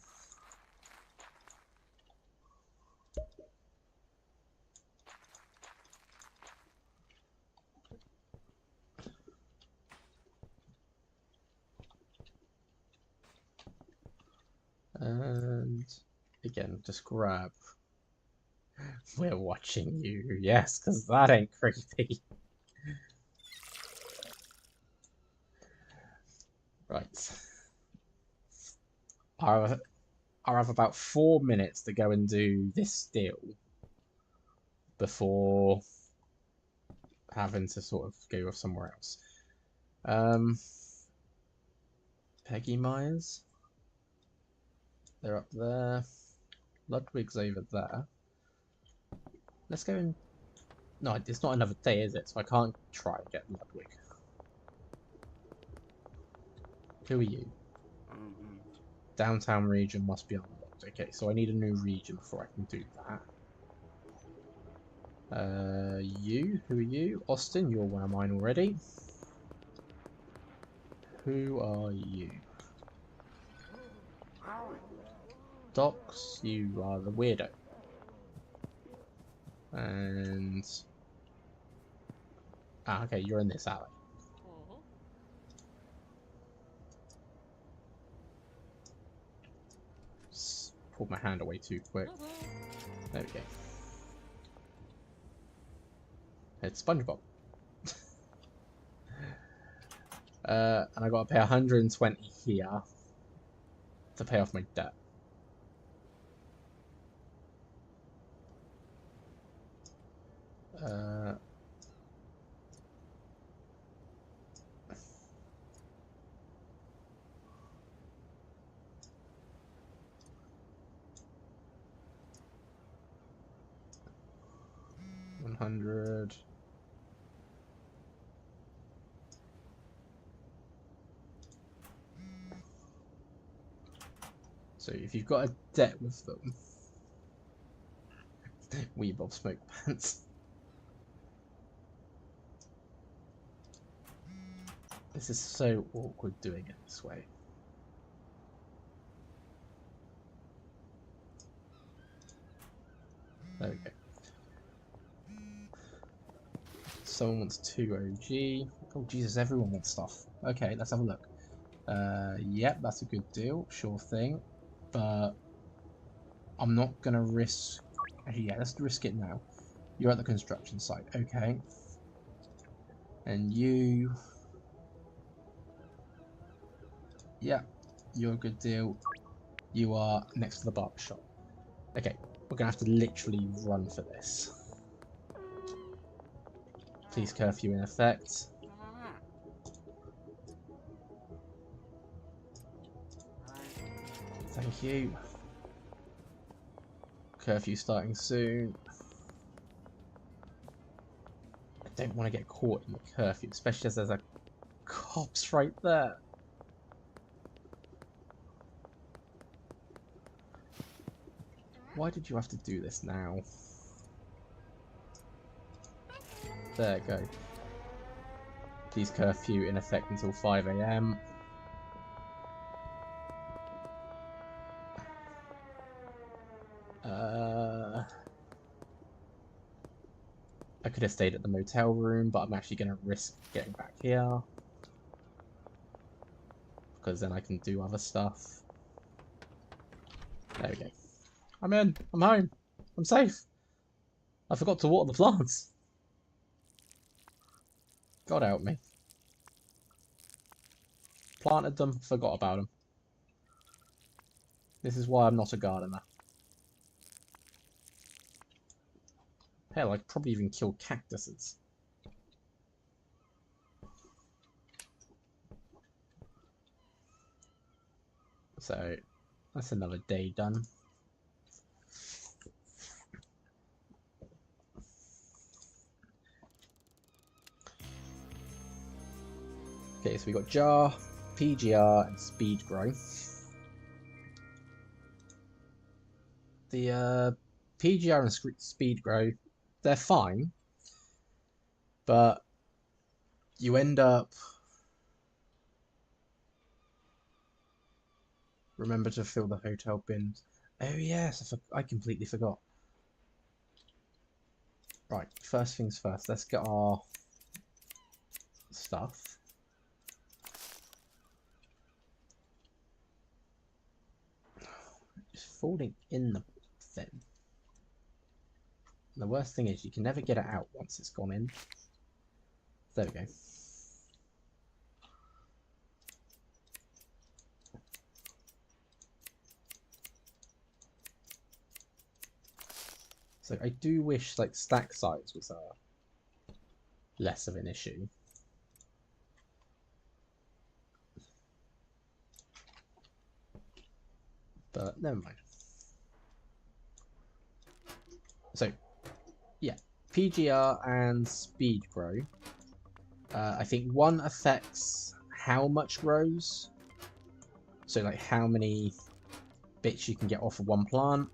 and again, just grab. We're watching you, yes, because that ain't creepy. Right. I'll have about 4 minutes to go and do this deal before having to sort of go off somewhere else. Peggy Myers. They're up there. Ludwig's over there. Let's go and... No, it's not another day, is it? So I can't try and get Ludwig. Who are you? Downtown region must be unlocked. Okay, so I need a new region before I can do that. You? Who are you? Austin, you're one of mine already. Who are you? Docs, you are the weirdo. And... Ah, okay, you're in this alley. Pulled my hand away too quick. There we go. It's SpongeBob. And I got to pay 120 here to pay off my debt. $100. So if you've got a debt with them, Weebob Smoke Pants. This is so awkward doing it this way. There we go. Someone wants 2 OG. Oh Jesus, everyone wants stuff. Okay, let's have a look. Yep, that's a good deal. Sure thing. But I'm not gonna risk... Actually, yeah, let's risk it now. You're at the construction site. Okay. And you... Yeah, you're a good deal. You are next to the barber shop. Okay, we're gonna have to literally run for this. Police curfew in effect. Thank you. Curfew starting soon. I don't want to get caught in the curfew, especially as there's a cops right there. Why did you have to do this now? There you go. Police curfew in effect until 5 AM. I could have stayed at the motel room, but I'm actually going to risk getting back here. Because then I can do other stuff. There we go. I'm in. I'm home. I'm safe. I forgot to water the plants. God help me. Planted them, forgot about them. This is why I'm not a gardener. Hell, I could probably even kill cactuses. So, that's another day done. Okay, so we got Jar, PGR, and Speed Grow. The PGR and Speed Grow, they're fine, but you end up... Remember to fill the hotel bins. Oh yes, I completely forgot. Right, first things first, let's get our stuff. It's falling in the thing. And the worst thing is you can never get it out once it's gone in. There we go. So I do wish like stack size was less of an issue. But never mind. So yeah, PGR and Speed Grow. I think one affects how much grows. So like how many bits you can get off of one plant,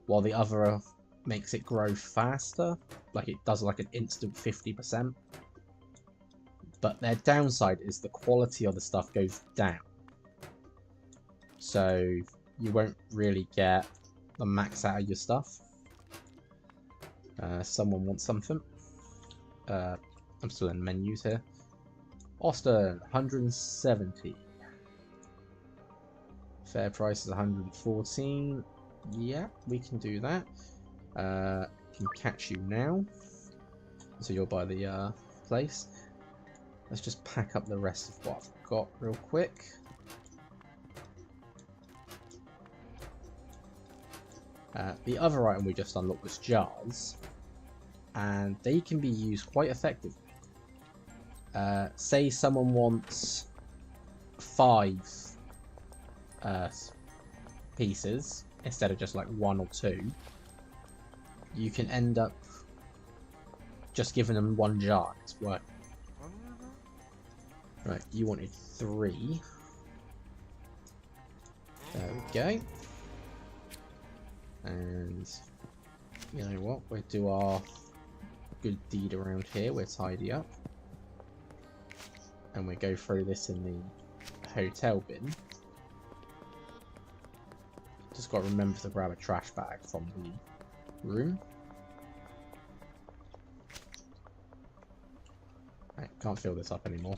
while the other makes it grow faster. Like it does like an instant 50%. But their downside is the quality of the stuff goes down. So you won't really get the max out of your stuff. Someone wants something. I'm still in menus here. Austin, 170. Fair price is 114. Yeah, we can do that. Can catch you now. So you're by the place. Let's just pack up the rest of what I've got real quick. The other item we just unlocked was jars, and they can be used quite effectively. Say someone wants 5 pieces instead of just like 1 or 2, you can end up just giving them 1 jar. It's working. Right, you wanted 3. There we go. And you know what? We'll do our good deed around here. We'll tidy up. And we go throw this in the hotel bin. Just got to remember to grab a trash bag from the room. Right, can't fill this up anymore.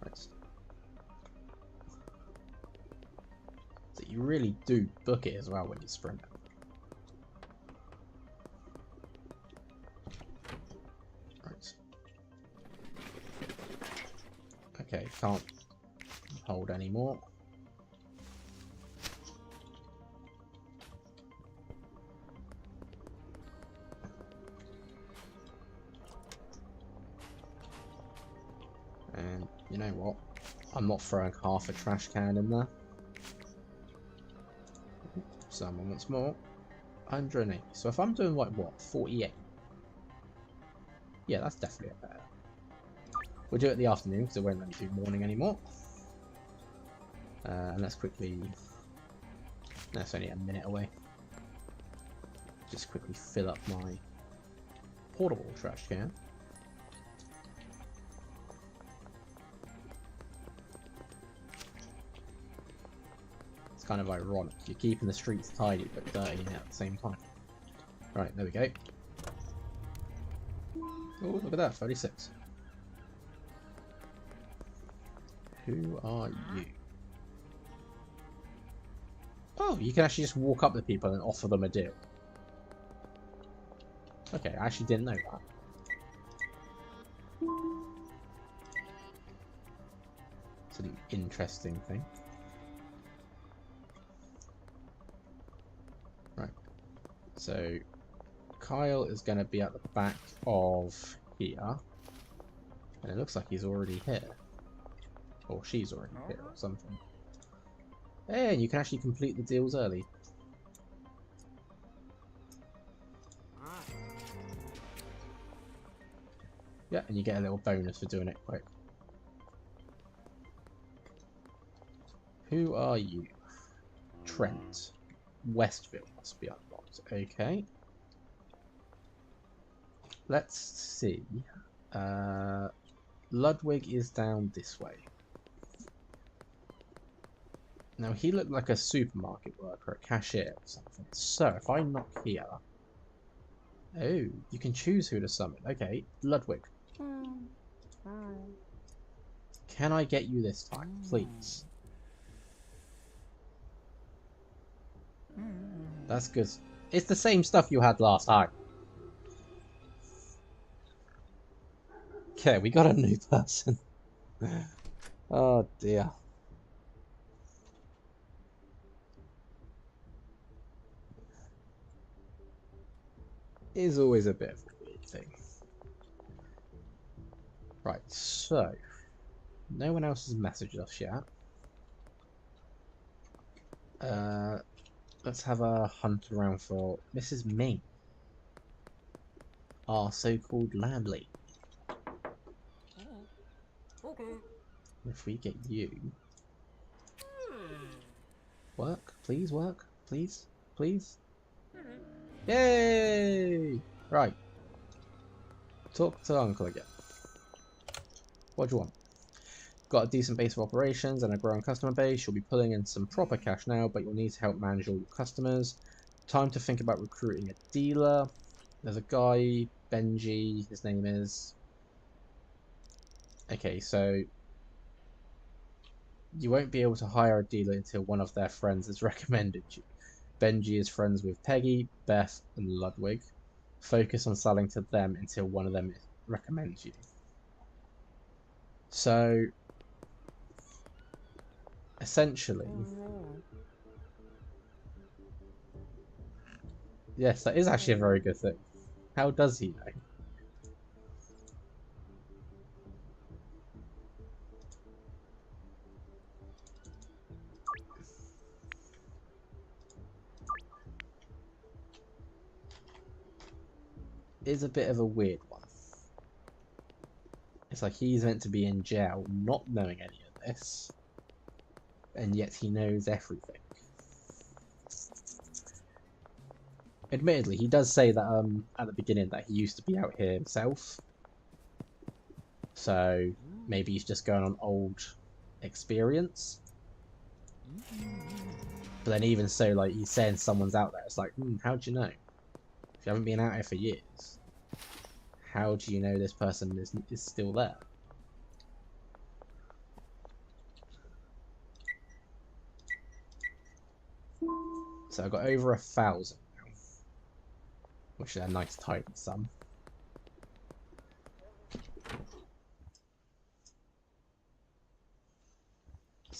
Right. So you really do book it as well when you sprint. Okay, can't hold anymore. And you know what? I'm not throwing half a trash can in there. Someone wants more. 180. So if I'm doing like what? 48? Yeah, that's definitely a better. We'll do it in the afternoon because it won't let me do morning anymore. And let's quickly... That's only a minute away. Just quickly fill up my portable trash can. It's kind of ironic. You're keeping the streets tidy but dirty at the same time. Right, there we go. Oh, look at that, 36. Who are you? Oh, you can actually just walk up to people and offer them a deal. Okay, I actually didn't know that. It's an interesting thing. Right. So, Kyle is going to be at the back of here. And it looks like he's already here. Or she's already here or something. Hey, you can actually complete the deals early. Yeah, and you get a little bonus for doing it quick. Who are you? Trent. Westville must be unlocked. Okay. Let's see. Ludwig is down this way. Now, he looked like a supermarket worker, a cashier or something. So, if I knock here... Oh, you can choose who to summon. Okay, Ludwig. Can I get you this time, please? That's good. It's the same stuff you had last time. Okay, we got a new person. Oh dear. It is always a bit of a weird thing. Right, so no one else has messaged us yet. Let's have a hunt around for Mrs. Ming, our so-called landlady. Okay. If we get you... Work? Please work? Please? Please? Yay! Right. Talk to Uncle again. What do you want? Got a decent base of operations and a growing customer base. You'll be pulling in some proper cash now, but you'll need to help manage all your customers. Time to think about recruiting a dealer. There's a guy, Benji, his name is. Okay, so you won't be able to hire a dealer until one of their friends has recommended you. Benji is friends with Peggy, Beth, and Ludwig. Focus on selling to them until one of them recommends you. So, essentially, yes, that is actually a very good thing. How does he know? Is a bit of a weird one. It's like he's meant to be in jail not knowing any of this, and yet he knows everything. Admittedly, he does say that at the beginning that he used to be out here himself, so maybe he's just going on old experience. But then even so, like, he's saying someone's out there. It's like, how do you know? If you haven't been out here for years, how do you know this person is still there? So I've got over 1,000 now, which is a nice tidy sum.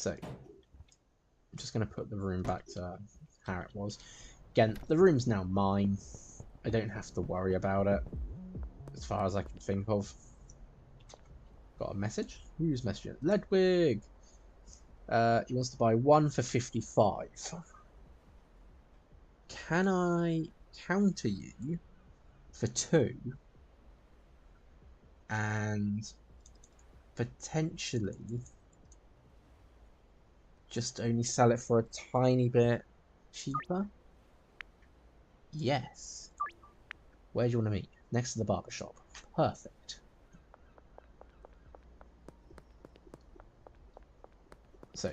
So, I'm just going to put the room back to how it was. Again, the room's now mine. I don't have to worry about it, as far as I can think of. Got a message? Who's messaging? Ludwig! He wants to buy 1 for 55. Can I counter you for 2 and potentially just only sell it for a tiny bit cheaper? Yes. Where do you want to meet? Next to the barber shop. Perfect. So,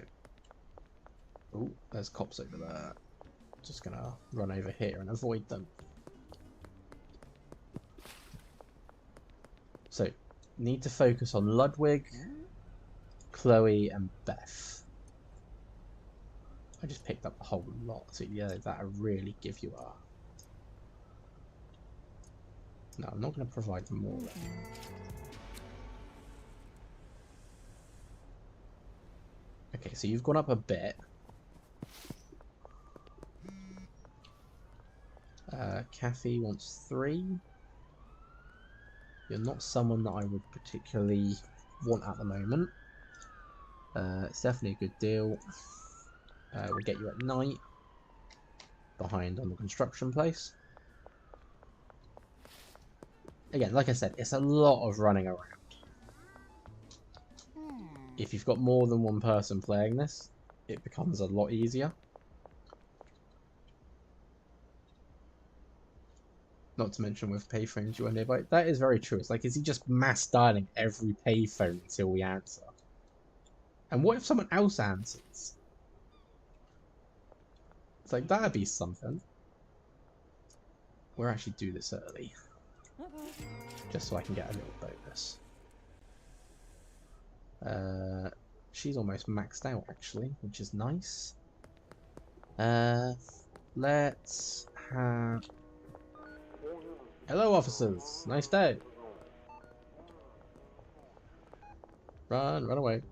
oh, there's cops over there. Just gonna run over here and avoid them. So, need to focus on Ludwig, Chloe, and Beth. I just picked up a whole lot, so yeah, that'll really give you a... No, I'm not going to provide more. Okay, so you've gone up a bit. Kathy wants 3. You're not someone that I would particularly want at the moment. It's definitely a good deal. We'll get you at night, behind on the construction place. Again, like I said, it's a lot of running around. If you've got more than one person playing this, it becomes a lot easier. Not to mention with payphones you are nearby. That is very true. It's like, is he just mass dialing every payphone until we answer? And what if someone else answers? It's like, that'd be something. We'll actually do this early. Just so I can get a little bonus. She's almost maxed out, actually, which is nice. Let's have... Hello, officers. Nice day. Run away.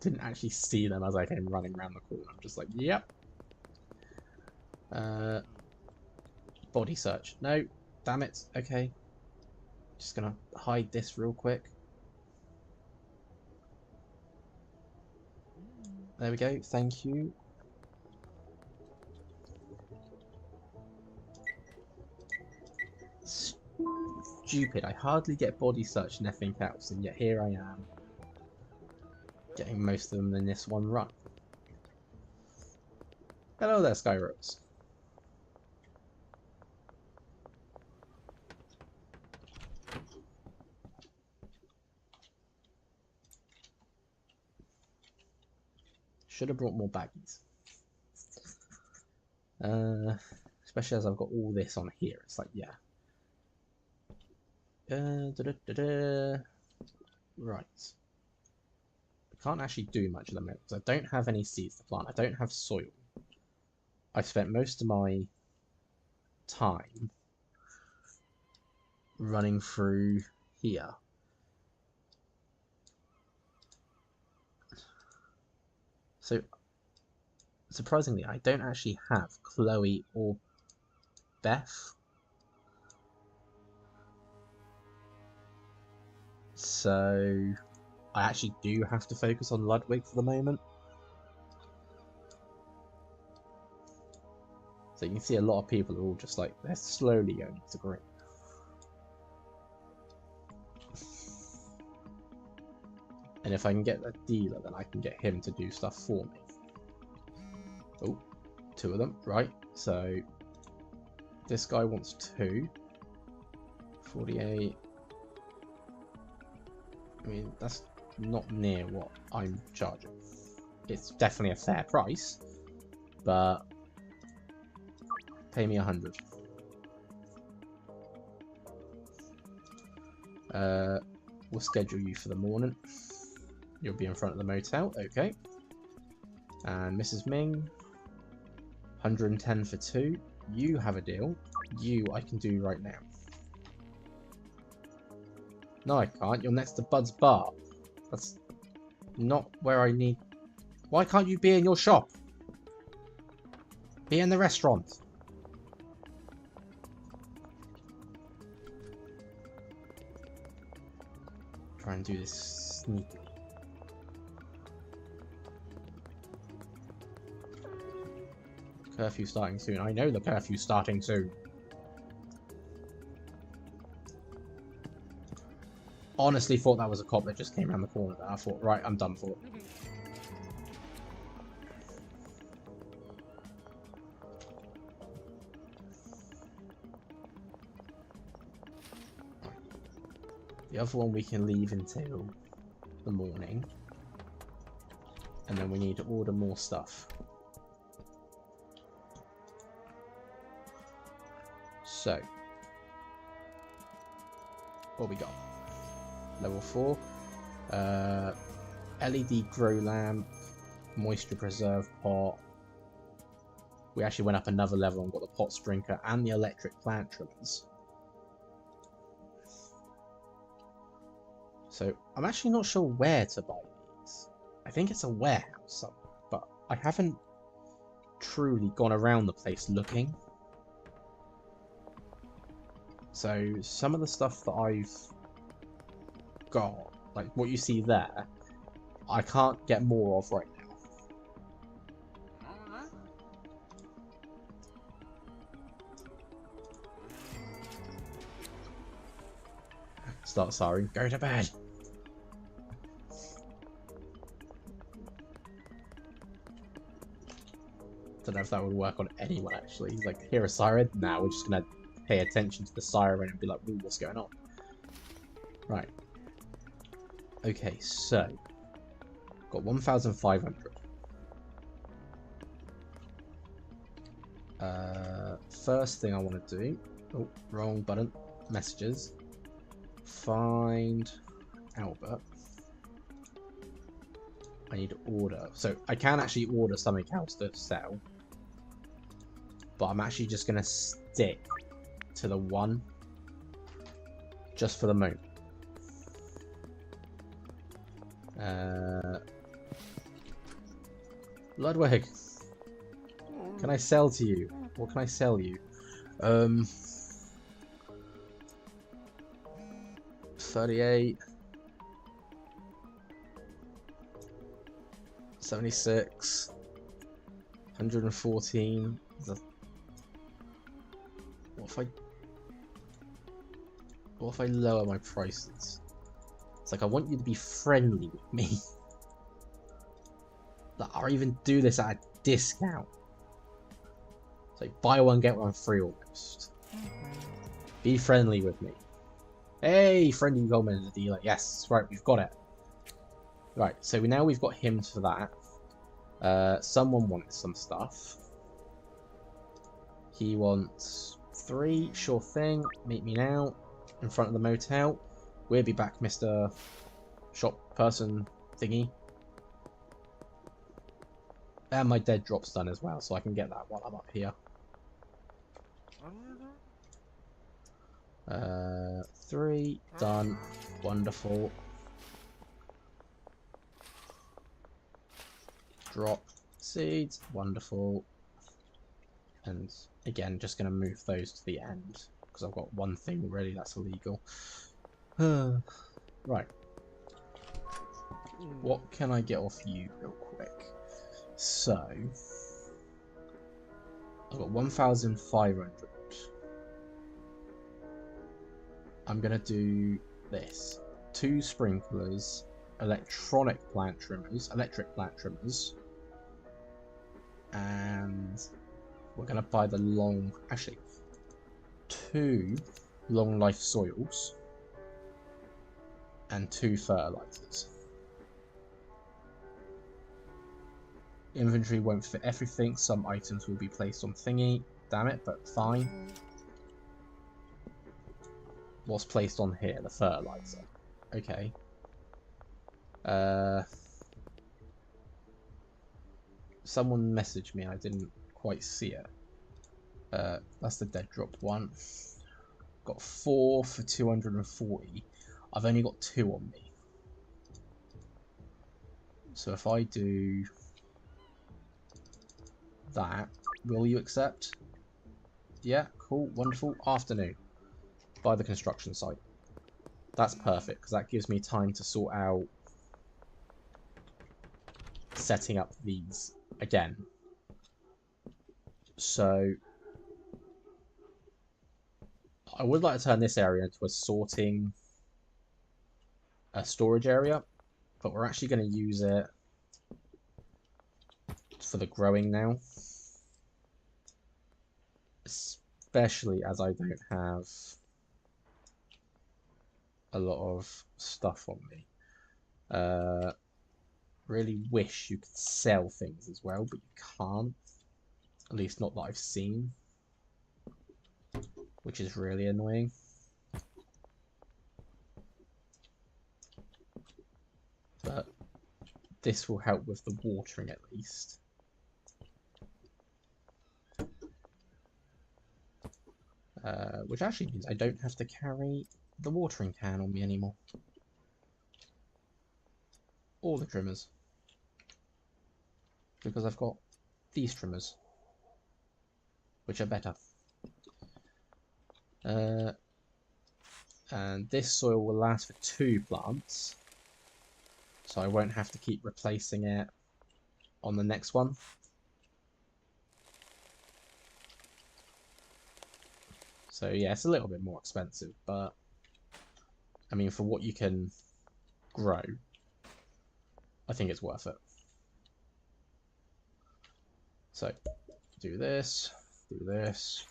Didn't actually see them as I came running around the corner. I'm just like, yep. Body search. No. Damn it. Okay. Just gonna hide this real quick. There we go. Thank you. Stupid. I hardly get body search and anything else, and yet here I am. Getting most of them in this one run. Hello there, Skyrose. Should have brought more baggies. Especially as I've got all this on here. It's like, yeah. Right. I can't actually do much at the moment because I don't have any seeds to plant. I don't have soil. I've spent most of my time running through here. So, surprisingly, I don't actually have Chloe or Beth. So, I actually do have to focus on Ludwig for the moment. So you can see a lot of people are all just like, they're slowly going to green. And if I can get that dealer, then I can get him to do stuff for me. Oh, 2 of them, right. So, this guy wants 2. 48. I mean, that's not near what I'm charging. It's definitely a fair price, but pay me 100. We'll schedule you for the morning. You'll be in front of the motel, okay. And Mrs. Ming, 110 for 2. You have a deal. You I can do right now. No, I can't. You're next to Bud's bar. That's not where I need... Why can't you be in your shop? Be in the restaurant. Try and do this sneakily. Curfew starting soon. I know the curfew's starting soon. Honestly thought that was a cop that just came around the corner there. I thought, right, I'm done for. The other one we can leave until the morning. And then we need to order more stuff. So, what we got? Level 4. LED grow lamp, moisture preserve pot. We actually went up another level and got the pot sprinkler and the electric plant trimmers. So I'm actually not sure where to buy these. I think it's a warehouse, but I haven't truly gone around the place looking. So some of the stuff that I've got, like what you see there, I can't get more of right now. Start siren, go to bed. Don't know if that would work on anyone actually. He's like, hear a siren? Nah, we're just gonna pay attention to the siren and be like, ooh, what's going on? Right. Okay, so got 1,500. First thing I want to do. Oh, wrong button. Messages. Find Albert. I need to order. So I can actually order something else to sell. But I'm actually just going to stick to the one. Just for the moment. Ludwig. Can I sell to you? What can I sell you? 38. 76. 114. What if I lower my prices? It's like I want you to be friendly with me. Like, or even do this at a discount. It's like buy one get one free almost. Be friendly with me. Hey, friendly Goldman is the dealer. Yes, right, we've got it. Right, so now we've got him for that. Someone wanted some stuff. He wants 3, sure thing. Meet me now in front of the motel. We'll be back, Mr. Shop Person thingy. And my dead drop's done as well, so I can get that while I'm up here. 3 done. Wonderful. Drop seeds. Wonderful. And again, just going to move those to the end because I've got one thing already that's illegal. Right. What can I get off you real quick? So I've got 1,500. I'm gonna do this: 2 sprinklers, electric plant trimmers, and we're gonna buy the actually 2 long life soils and 2 fertilizers. Inventory won't fit everything. Some items will be placed on thingy. Damn it, but fine. What's placed on here? The fertilizer. Okay. Someone messaged me. I didn't quite see it. That's the dead drop one. Got 4 for 240. I've only got 2 on me. So if I do that, will you accept? Yeah, cool, wonderful. Afternoon. By the construction site. That's perfect, because that gives me time to sort out setting up these again. So I would like to turn this area into a storage area, but we're actually going to use it for the growing now, especially as I don't have a lot of stuff on me. Really wish you could sell things as well, but you can't. At least not that I've seen, which is really annoying. But this will help with the watering at least. Which actually means I don't have to carry the watering can on me anymore. Or the trimmers. Because I've got these trimmers, which are better. And this soil will last for 2 plants, so I won't have to keep replacing it on the next one. So yeah, it's a little bit more expensive, but I mean, for what you can grow, I think it's worth it. So do this, do this,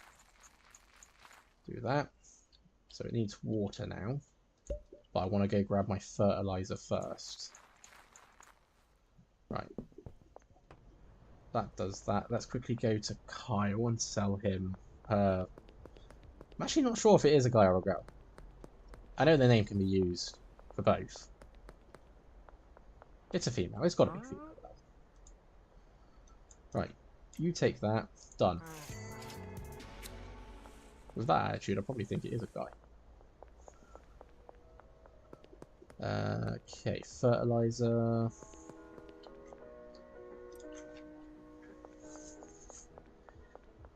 do that. So it needs water now, but I want to go grab my fertilizer first. Right. That does that. Let's quickly go to Kyle and sell him. I'm actually not sure if it is a guy or a girl. I know the name can be used for both. It's a female. It's got to be a female. Right. You take that. Done. With that attitude, I probably think it is a guy. Okay, fertilizer.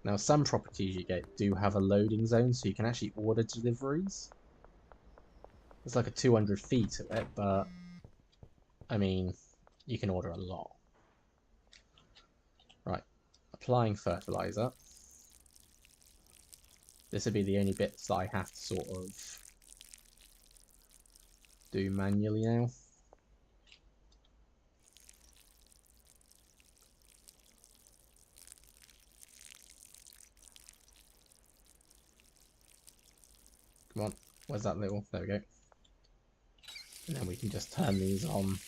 Now, some properties you get do have a loading zone, so you can actually order deliveries. There's like a 200 fee to it, but I mean, you can order a lot. Right, applying fertilizer. This would be the only bits that I have to sort of do manually now. Come on, where's that little? There we go. And then we can just turn these on,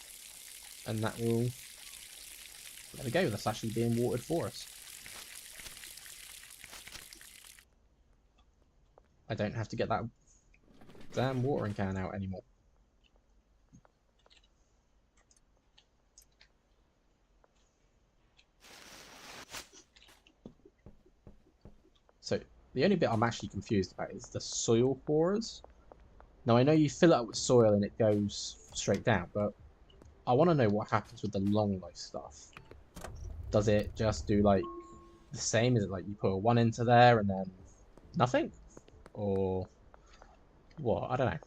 and that will. There we go. That's actually being watered for us. I don't have to get that damn watering can out anymore. So the only bit I'm actually confused about is the soil pourers. Now I know you fill it up with soil and it goes straight down, but I want to know what happens with the long life stuff. Does it just do like the same? Is it like you put a 1 into there and then nothing? Or what? I don't know.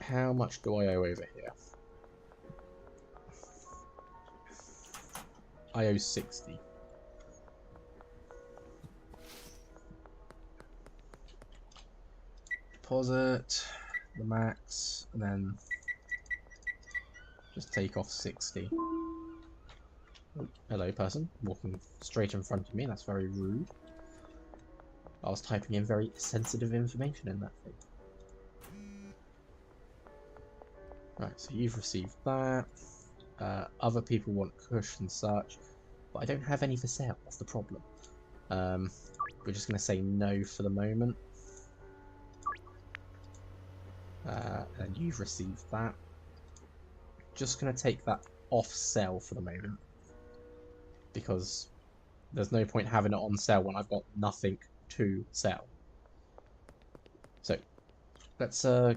How much do I owe over here? I owe 60. Deposit the max and then just take off 60. Oh, hello, person. Walking straight in front of me. That's very rude. I was typing in very sensitive information in that thing. Right, so you've received that. Other people want Kush and such, but I don't have any for sale. That's the problem. We're just going to say no for the moment. And you've received that. Just going to take that off sale for the moment, because there's no point having it on sale when I've got nothing to sell. So let's go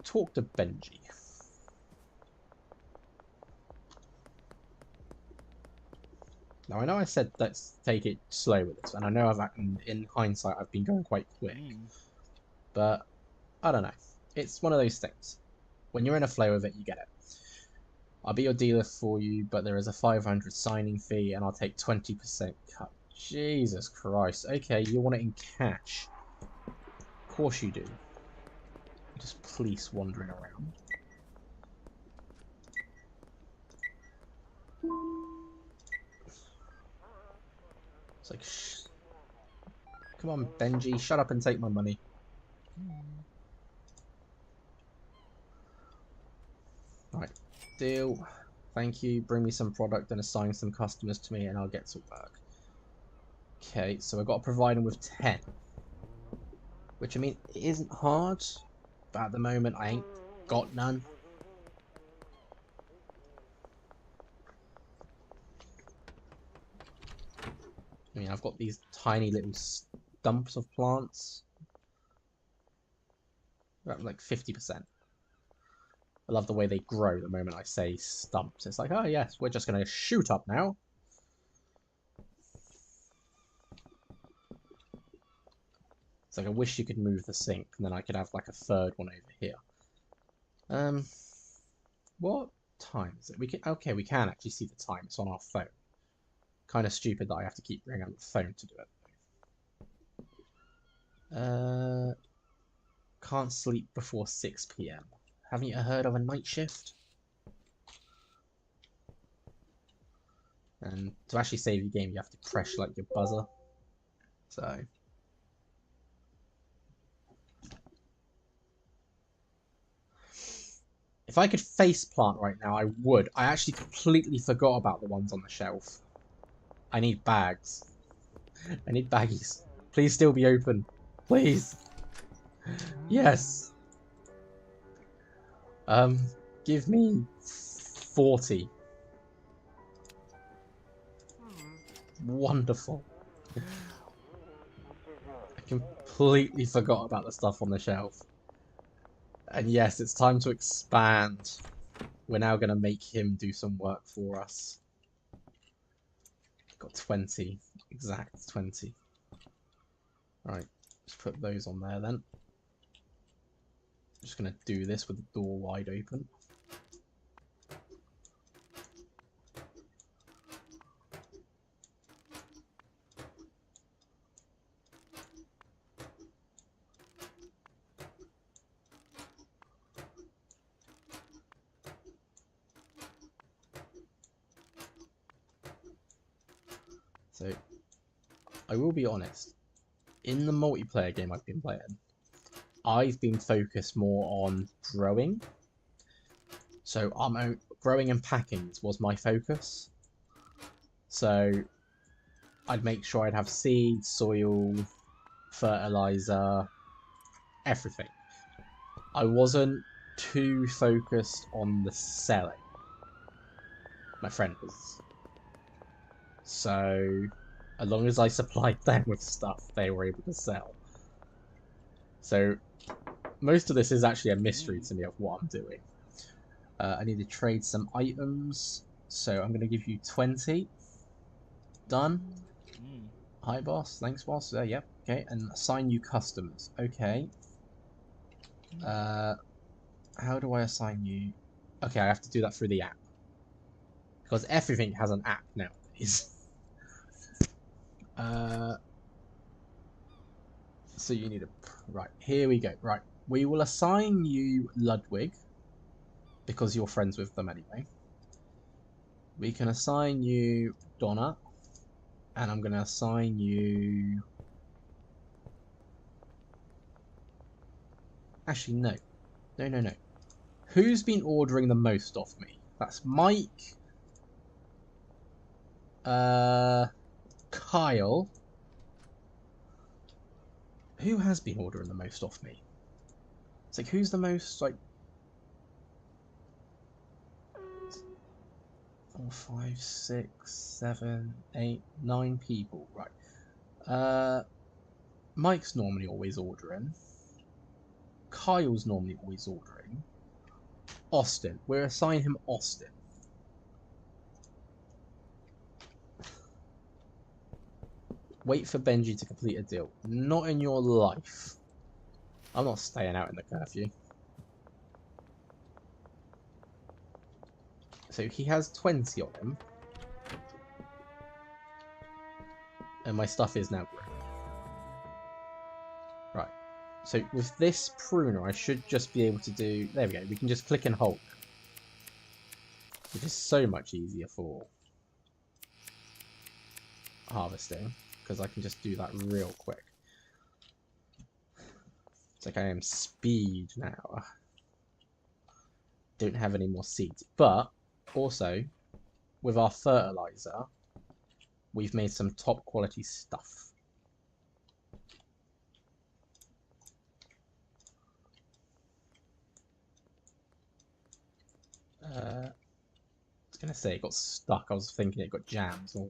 talk to Benji. Now I know I said let's take it slow with this, and I know in hindsight I've been going quite quick, but I don't know. It's one of those things. When you're in a flow of it, you get it. I'll be your dealer for you, but there is a 500 signing fee, and I'll take 20% cut. Jesus Christ. Okay, you want it in cash. Of course you do. Just police wandering around. It's like, come on, Benji, shut up and take my money. Right, deal. Thank you. Bring me some product and assign some customers to me, and I'll get to work. Okay, so I've got to provide them with 10. Which, I mean, it isn't hard, but at the moment I ain't got none. I mean, I've got these tiny little stumps of plants. They're at like 50%. I love the way they grow the moment I say stumps. It's like, oh yes, we're just going to shoot up now. It's like, I wish you could move the sink, and then I could have like a third one over here. What time is it? Okay, we can actually see the time. It's on our phone. Kind of stupid that I have to keep bringing out the phone to do it. Can't sleep before 6 PM. Haven't you heard of a night shift? And to actually save your game, you have to press like your buzzer. So if I could face plant right now, I would. I actually completely forgot about the ones on the shelf. I need bags. I need baggies. Please still be open. Please. Yes. Give me 40. Wonderful. I completely forgot about the stuff on the shelf. And yes, it's time to expand. We're now going to make him do some work for us. Got 20. Exact 20. Right, let's put those on there then. Just going to do this with the door wide open. So, I will be honest, in the multiplayer game I've been playing, I've been focused more on growing. So, growing and packing was my focus. So, I'd make sure I'd have seeds, soil, fertilizer, everything. I wasn't too focused on the selling. My friend was. So, as long as I supplied them with stuff, they were able to sell. So, most of this is actually a mystery to me of what I'm doing. I need to trade some items, so I'm going to give you 20. Done. Hi, boss. Thanks, boss. Yep. Okay, and assign you customers. Okay. How do I assign you? Okay, I have to do that through the app. Because everything has an app nowadays. So you need a... Right, here we go. Right, we will assign you Ludwig. Because you're friends with them anyway. We can assign you Donna. And I'm going to assign you... Actually, no. No. Who's been ordering the most off me? That's Mike. Kyle. Who has been ordering the most off me? It's like, who's the most, like... 4, 5, 6, 7, 8, 9 people. Right. Mike's normally always ordering. Kyle's normally always ordering. Austin. We'll assign him Austin. Wait for Benji to complete a deal. Not in your life. I'm not staying out in the curfew. So he has 20 on him. And my stuff is now green. Right. So with this pruner, I should just be able to do... There we go. We can just click and hold. Which is so much easier for harvesting. Because I can just do that real quick. It's like I am speed now. Don't have any more seeds. But also, with our fertilizer, we've made some top quality stuff. I was going to say it got stuck. I was thinking it got jammed. Or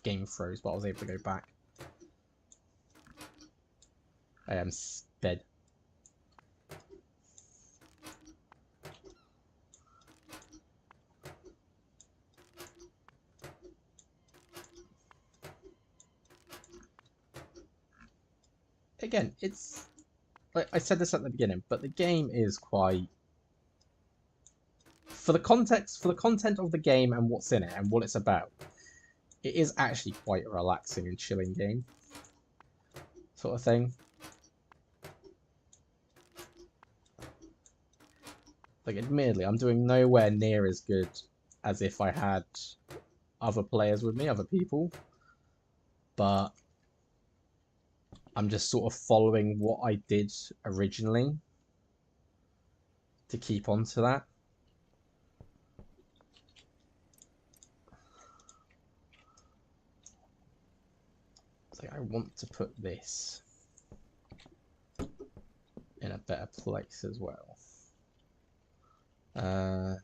game froze, but I was able to go back. I am sped. Again, it's... I said this at the beginning, but the game is quite... For the content of the game and what's in it and what it's about, it is actually quite a relaxing and chilling game. Sort of thing. Like, admittedly, I'm doing nowhere near as good as if I had other players with me, other people. But I'm just sort of following what I did originally to keep on to that. So I want to put this in a better place as well. Okay,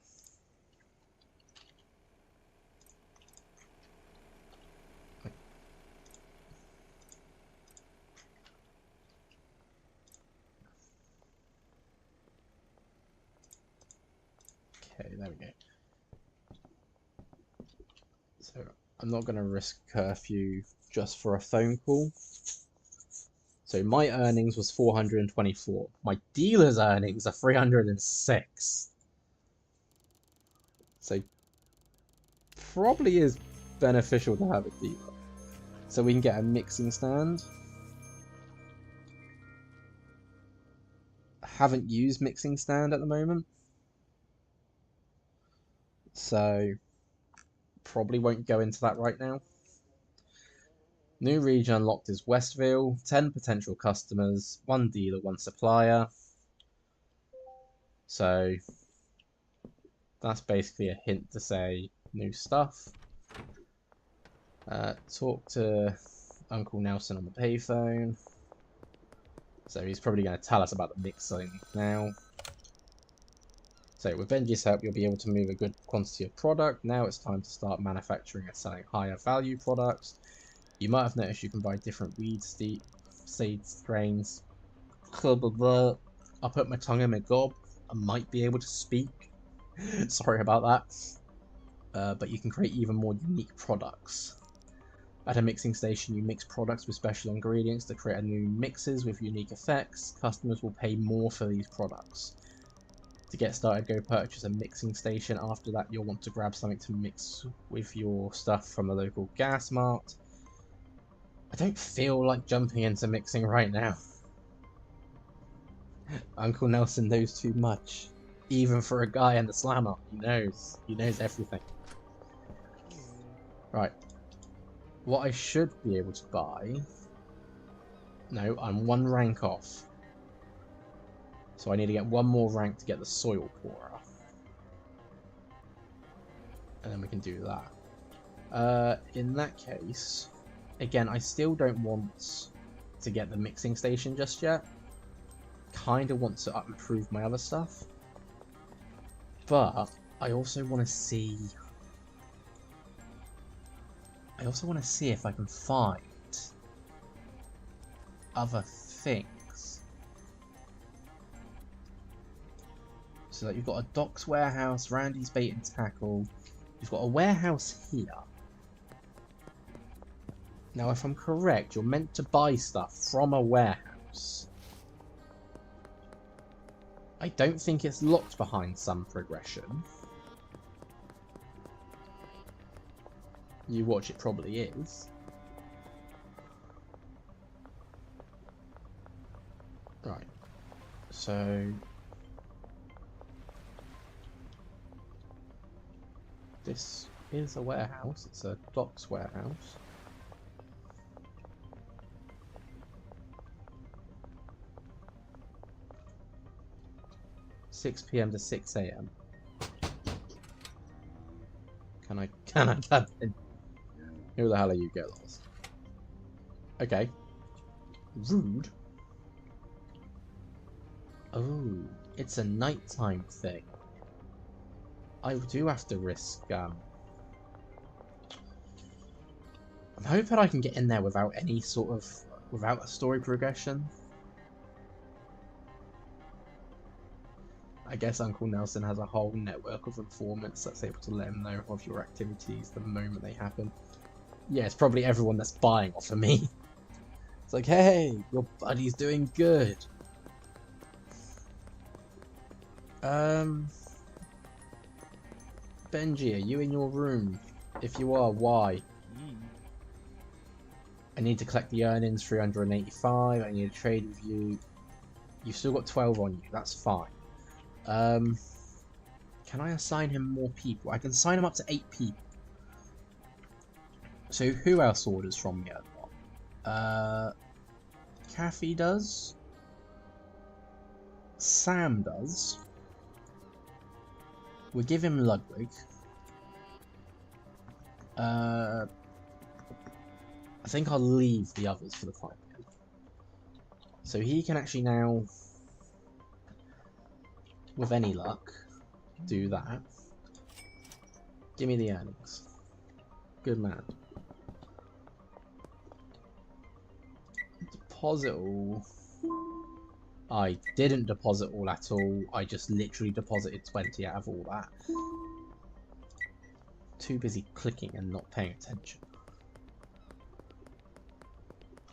there we go. So I'm not going to risk curfew just for a phone call. So my earnings was 424. My dealer's earnings are 306. So probably is beneficial to have a dealer. So we can get a mixing stand. I haven't used mixing stand at the moment. So probably won't go into that right now. New region unlocked is Westville. 10 potential customers, 1 dealer, 1 supplier. So that's basically a hint to say new stuff. Talk to Uncle Nelson on the payphone. So he's probably going to tell us about the mixing now. So with Benji's help, you'll be able to move a good quantity of product. Now it's time to start manufacturing and selling higher value products. You might have noticed you can buy different weed seed strains. I'll put my tongue in my gob. I might be able to speak. Sorry about that. But you can create even more unique products. At a mixing station, you mix products with special ingredients to create new mixes with unique effects. Customers will pay more for these products. To get started, go purchase a mixing station. After that, you'll want to grab something to mix with your stuff from the local gas mart. I don't feel like jumping into mixing right now. Uncle Nelson knows too much. Even for a guy in the slammer, he knows. He knows everything. Right. What I should be able to buy... No, I'm 1 rank off. So I need to get 1 more rank to get the soil pourer. And then we can do that. In that case... Again, I still don't want to get the mixing station just yet. Kind of want to improve my other stuff. But I also want to see... if I can find other things. So like, you've got a docks warehouse, Randy's bait and tackle. You've got a warehouse here. Now, if I'm correct, you're meant to buy stuff from a warehouse. I don't think it's locked behind some progression. You watch, it probably is. Right. So... this is a warehouse. It's a docks warehouse. (6 PM to 6 AM). Can I tap in? Who the hell are you, get lost? Okay. Rude. Oh, it's a nighttime thing. I do have to risk, I'm hoping I can get in there without any sort of... without a story progression. I guess Uncle Nelson has a whole network of informants that's able to let him know of your activities the moment they happen. Yeah, it's probably everyone that's buying off of me. It's like, hey, your buddy's doing good. Benji, are you in your room? If you are, why? I need to collect the earnings, 385. I need to trade with you. You've still got 12 on you. That's fine. Can I assign him more people? I can sign him up to 8 people. So who else orders from me a lot? Kathy does. Sam does. We'll give him Ludwig. I think I'll leave the others for the time being. So he can actually now, with any luck, do that. Give me the earnings. Good man. Deposit all. I didn't deposit all at all. I just literally deposited 20 out of all that. Too busy clicking and not paying attention.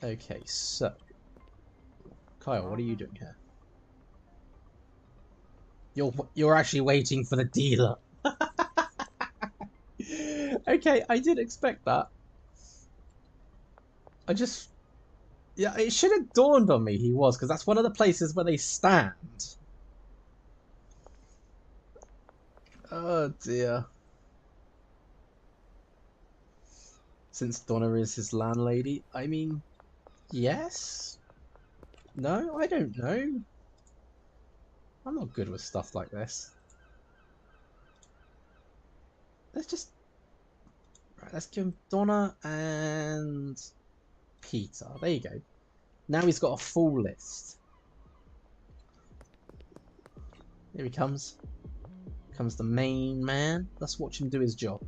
Okay, so Kyle, what are you doing here? You're actually waiting for the dealer. Okay, I did expect that. Yeah, it should have dawned on me he was, because that's one of the places where they stand. Oh dear. Since Donna is his landlady, I mean, yes? No, I don't know. I'm not good with stuff like this. Let's give him Donna and Peter. There you go. Now he's got a full list. Here he comes. Comes the main man. Let's watch him do his job.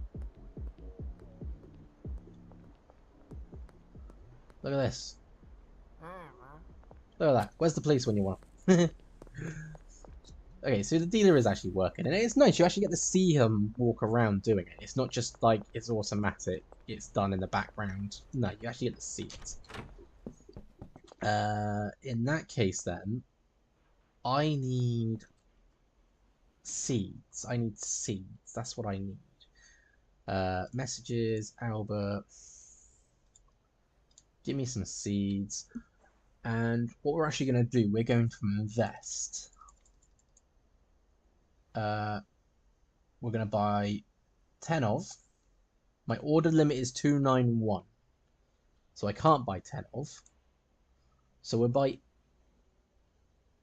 Look at this. Look at that. Where's the police when you want them? Okay, so the dealer is actually working, and it's nice. You actually get to see him walk around doing it. It's not just like it's automatic. It's done in the background. No, you actually get to see it. In that case, then, I need seeds. I need seeds. That's what I need. Messages, Albert. Give me some seeds. And what we're actually going to do, we're going to invest. We're going to buy 10 of. My order limit is 291. So I can't buy 10 of. So we'll buy...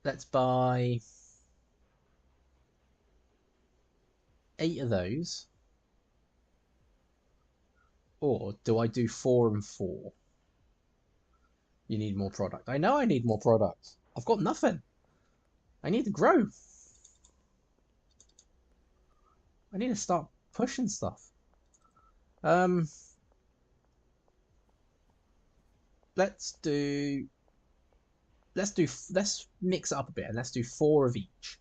let's buy 8 of those. Or do I do 4 and 4? You need more product. I know I need more product. I've got nothing. I need to grow. I need to start pushing stuff. Let's mix it up a bit and let's do 4 of each.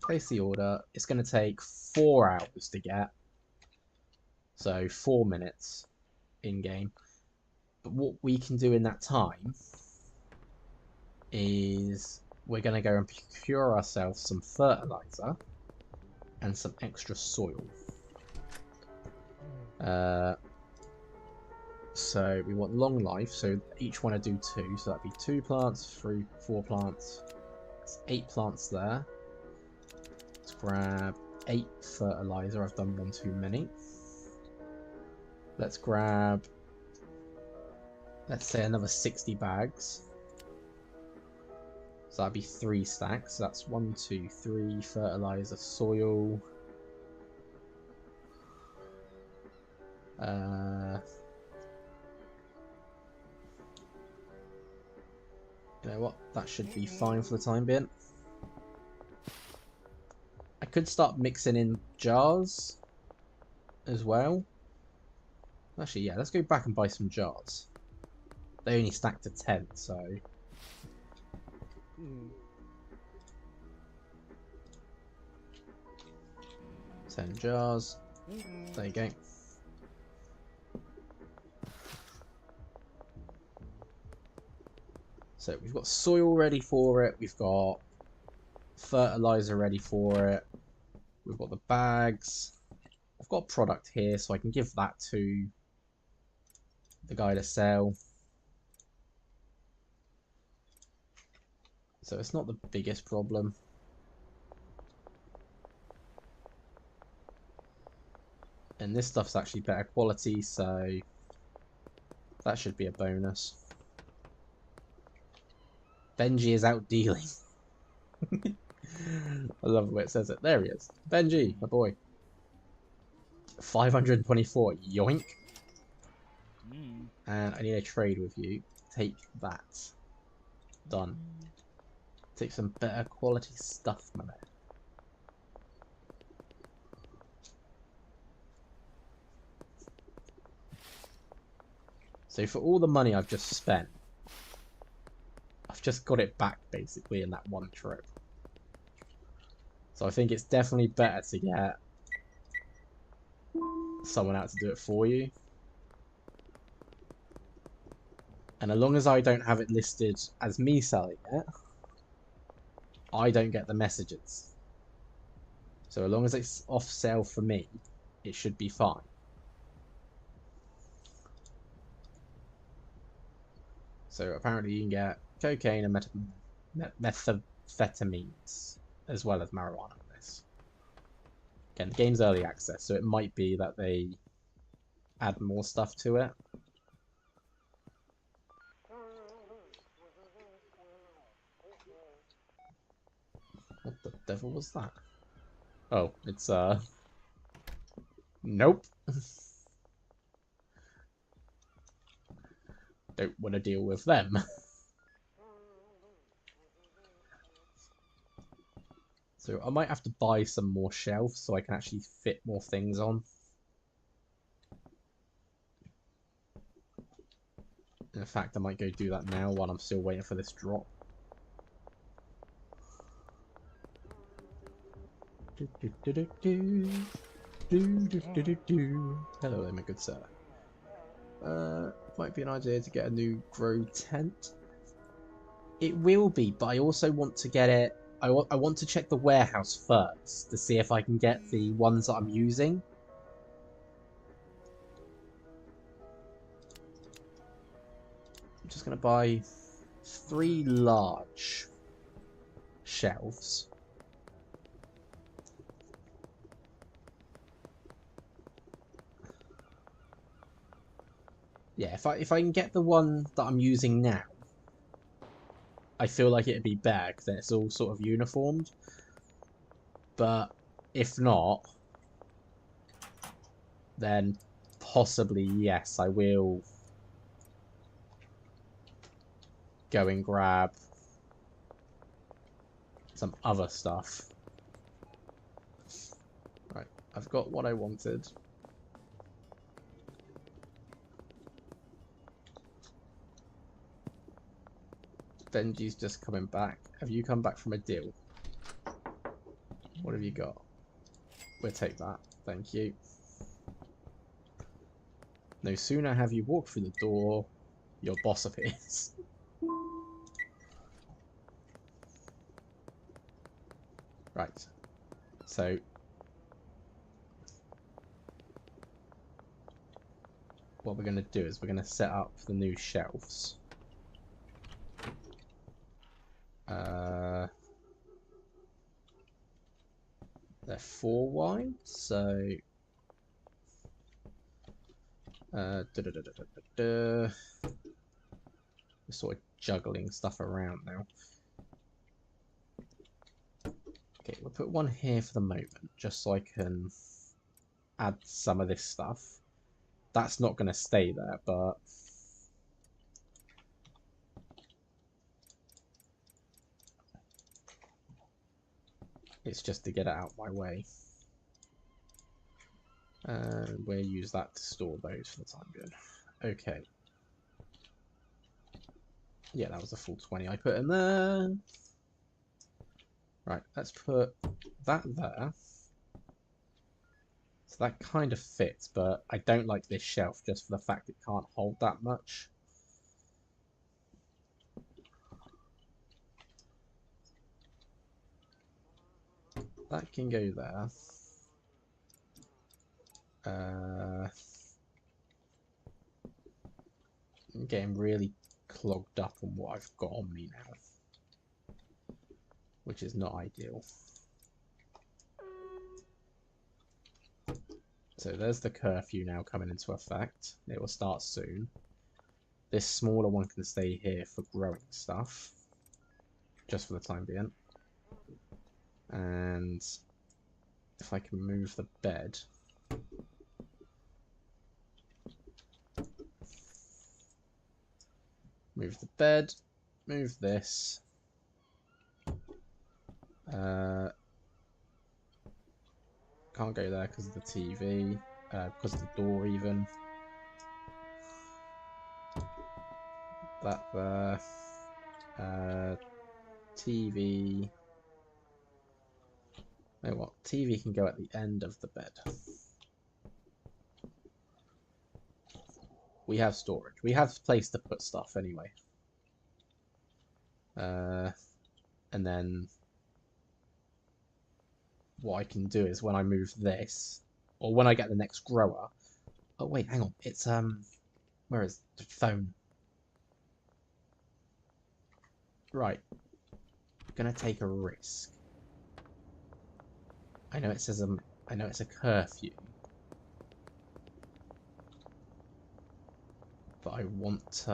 Place the order. It's going to take 4 hours to get. So 4 minutes in-game. But what we can do in that time is we're going to go and procure ourselves some fertilizer and some extra soil. So we want long life, so each one to do 2, so that'd be 2 plants, 3, 4 plants. That's 8 plants there. Let's grab 8 fertilizer. I've done one too many. Let's grab, let's say, another 60 bags. So that'd be 3 stacks. So that's 1, 2, 3 fertilizer, soil. You know what? That should be fine for the time being. I could start mixing in jars as well. Actually, yeah, let's go back and buy some jars. They only stack to 10, so... 10 jars. There you go. So we've got soil ready for it. We've got fertilizer ready for it. We've got the bags. I've got a product here, so I can give that to the guy to sell. So it's not the biggest problem. And this stuff's actually better quality, so that should be a bonus. Benji is out dealing. I love the way it says it. There he is. Benji, my boy. 524. Yoink. And I need a trade with you. Take that. Done. Take some better quality stuff, my man. So for all the money I've just spent, I've just got it back basically in that one trip. So I think it's definitely better to get someone out to do it for you. And as long as I don't have it listed as me selling it, I don't get the messages. So as long as it's off sale for me, it should be fine. So apparently you can get cocaine and methamphetamines as well as marijuana in this. Again, the game's early access, so it might be that they add more stuff to it. What the devil was that? Oh, it's nope. Don't want to deal with them. So I might have to buy some more shelves so I can actually fit more things on. In fact, I might go do that now while I'm still waiting for this drop. Hello there, my good sir. Might be an idea to get a new grow tent. It will be, but I also want to get it. I want to check the warehouse first to see if I can get the ones that I'm using. I'm just going to buy 3 large shelves. Yeah, if I can get the one that I'm using now, I feel like it'd be better because then it's all sort of uniformed. But if not, then possibly yes, I will go and grab some other stuff. Right, I've got what I wanted. Benji's just coming back. Have you come back from a deal? What have you got? We'll take that. Thank you. No sooner have you walked through the door, your boss appears. Right. So what we're going to do is we're going to set up the new shelves. They're 4 wide, so we're sort of juggling stuff around now. Okay, we'll put one here for the moment, just so I can add some of this stuff. That's not going to stay there, but it's just to get it out my way. And we'll use that to store those for the time being. Okay. Yeah, that was a full 20 I put in there. Right, let's put that there. So that kind of fits, but I don't like this shelf just for the fact it can't hold that much. That can go there. I'm getting really clogged up on what I've got on me now, which is not ideal. So there's the curfew now coming into effect. It will start soon. This smaller one can stay here for growing stuff, just for the time being. And if I can move the bed, move this. Can't go there because of the TV, because of the door even. That there. TV. You know what? TV can go at the end of the bed. We have storage. We have place to put stuff anyway. And then what I can do is when I move this, or when I get the next grower. Oh wait, hang on. It's where is the phone? Right. I'm gonna take a risk. I know it says I know it's a curfew, but I want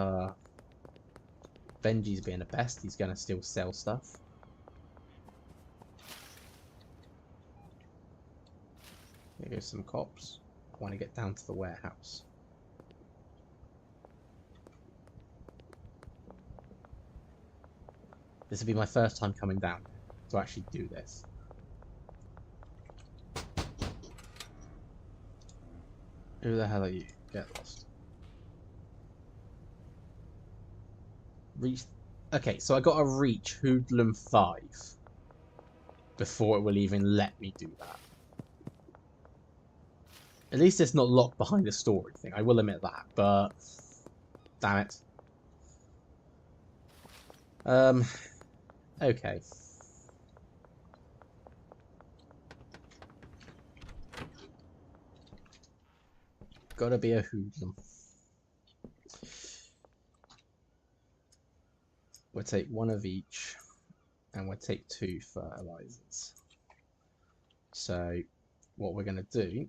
Benji's being the best. He's gonna still sell stuff. Here goes some cops. I want to get down to the warehouse. This will be my first time coming down to actually do this. Who the hell are you? Get lost. Reach. Okay, so I got to reach Hoodlum 5 before it will even let me do that. At least it's not locked behind a storage thing, I will admit that, but damn it. Okay. Gotta be a hoodlum. We'll take one of each, and we'll take 2 fertilizers. So, what we're gonna do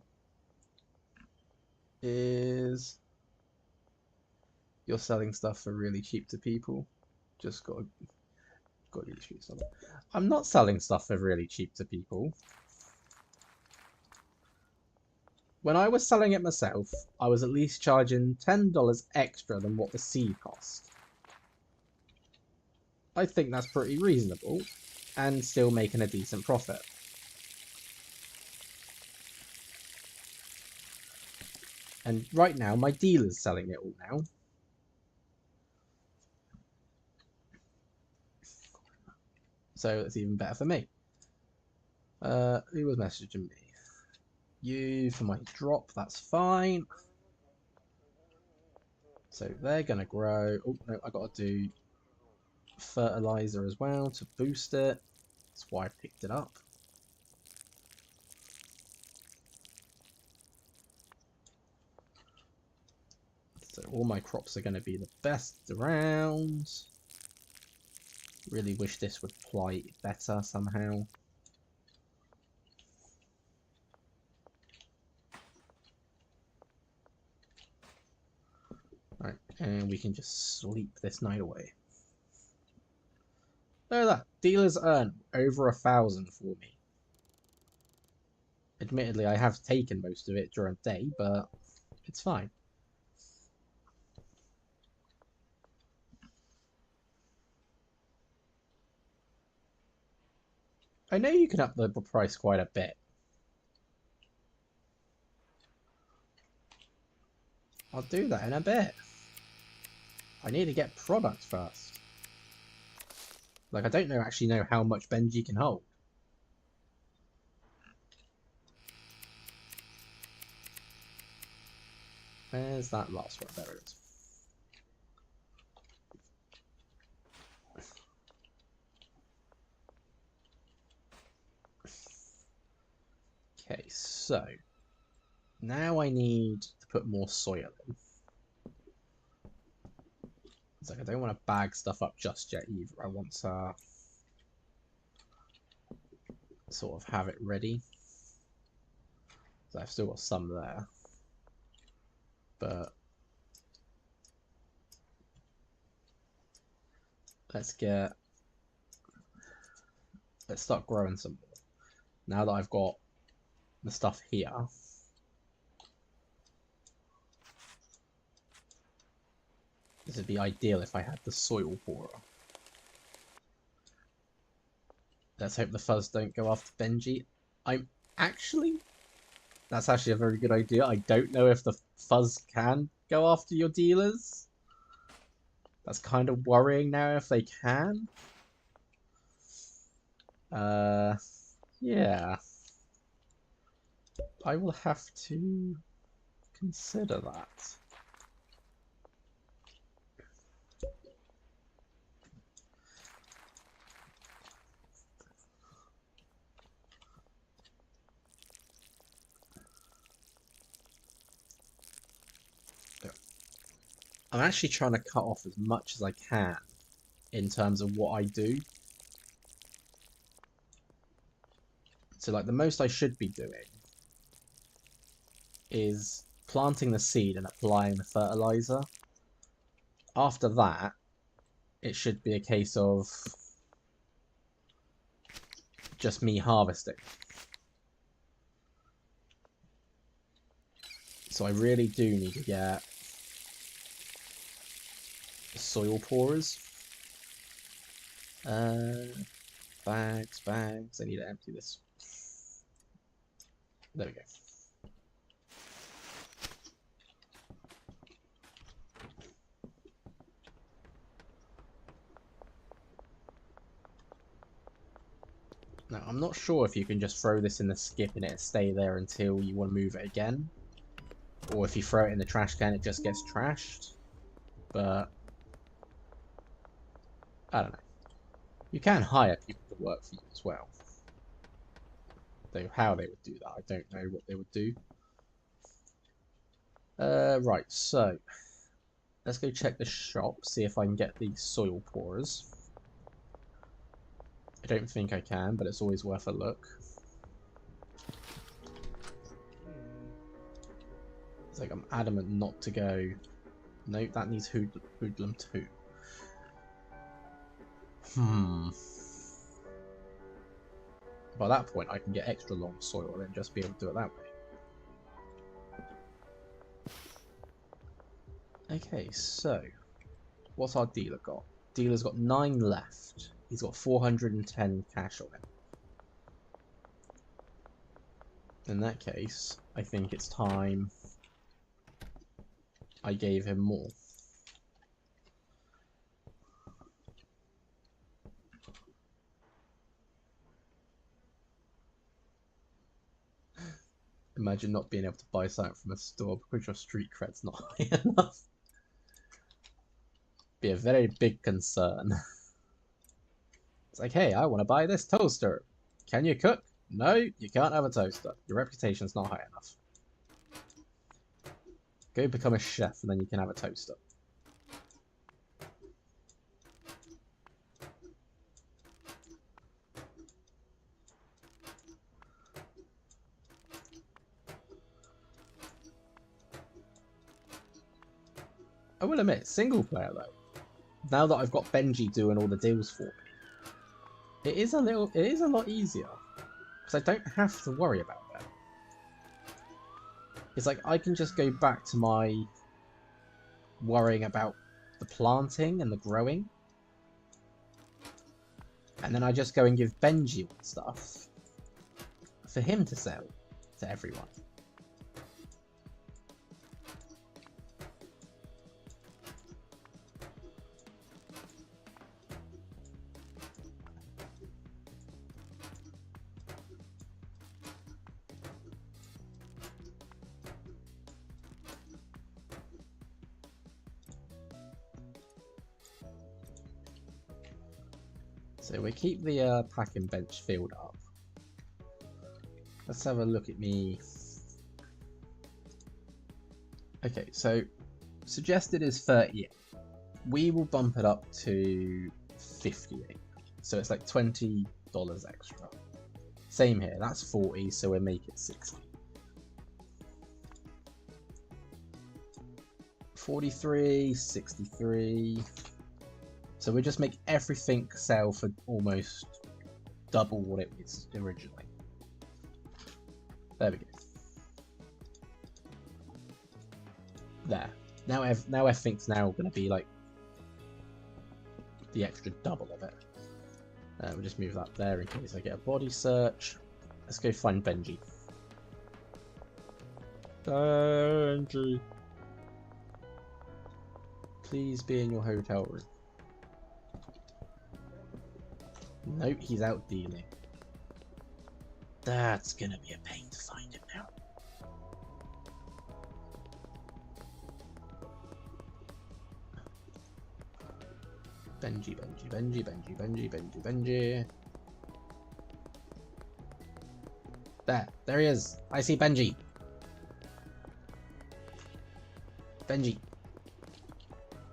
is you're selling stuff for really cheap to people. Just got to get you something. I'm not selling stuff for really cheap to people. When I was selling it myself, I was at least charging $10 extra than what the seed cost. I think that's pretty reasonable, and still making a decent profit. And right now, my dealer's selling it all now. So it's even better for me. Who was messaging me? You for my drop, that's fine. So they're gonna grow. Oh no, I gotta do fertilizer as well to boost it. That's why I picked it up. So all my crops are gonna be the best around. Really wish this would plight better somehow. Right, and we can just sleep this night away. Look at that. Dealers earn over 1,000 for me. Admittedly, I have taken most of it during the day, but it's fine. I know you can up the price quite a bit. I'll do that in a bit. I need to get product first. Like, I don't actually know how much Benji can hold. Where's that last one? There it is. Okay, so now I need to put more soil in. It's like I don't want to bag stuff up just yet either. I want to sort of have it ready. So I've still got some there. But let's start growing some more. Now that I've got the stuff here. This would be ideal if I had the soil pourer. Let's hope the fuzz don't go after Benji. That's actually a very good idea. I don't know if the fuzz can go after your dealers. That's kind of worrying now if they can. Yeah. I will have to consider that. I'm actually trying to cut off as much as I can in terms of what I do. So like the most I should be doing is planting the seed and applying the fertilizer. After that, it should be a case of just me harvesting. So I really do need to get soil pourers. Bags. I need to empty this. There we go. Now, I'm not sure if you can just throw this in the skip and it stay there until you want to move it again. Or if you throw it in the trash can, it just gets trashed. But I don't know. You can hire people to work for you as well. Though how they would do that, I don't know what they would do. Right, so let's go check the shop, see if I can get the soil pourers. I don't think I can, but it's always worth a look. It's like I'm adamant not to go. No, that needs hoodlum too. By that point, I can get extra long soil and just be able to do it that way. Okay, so what's our dealer got? Dealer's got 9 left. He's got 410 cash on him. In that case, I think it's time I gave him more. Imagine not being able to buy something from a store because your street cred's not high enough. Be a very big concern. It's like, hey, I want to buy this toaster. Can you cook? No, you can't have a toaster. Your reputation's not high enough. Go become a chef and then you can have a toaster. I will admit, single player though, now that I've got Benji doing all the deals for me, it is a lot easier. Because I don't have to worry about that. It's like I can just go back to my worrying about the planting and the growing. And then I just go and give Benji all the stuff for him to sell to everyone. So we keep the packing bench filled up. Let's have a look at me. Okay, so suggested is 38. We will bump it up to 58. So it's like $20 extra. Same here, that's 40, so we'll make it 60. 43, 63. So we just make everything sell for almost double what it was originally. There we go. There. Now everything's now going to be like the extra double of it. We'll just move that there in case I get a body search. Let's go find Benji. Benji. Please be in your hotel room. Nope, he's out dealing. That's gonna be a pain to find him now. Benji, Benji, Benji, Benji, Benji, Benji, Benji. There he is. I see Benji. Benji.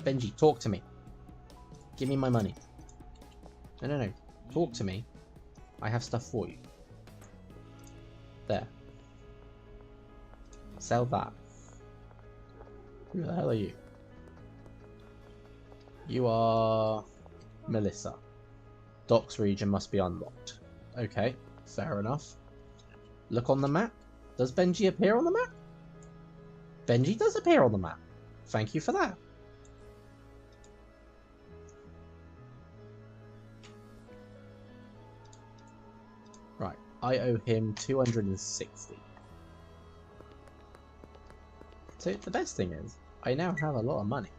Benji, talk to me. Give me my money. No. Talk to me. I have stuff for you. There. Sell that. Who the hell are you? You are Melissa. Docks region must be unlocked. Okay, fair enough. Look on the map. Does Benji appear on the map? Benji does appear on the map. Thank you for that. Right, I owe him 260. So the best thing is, I now have a lot of money.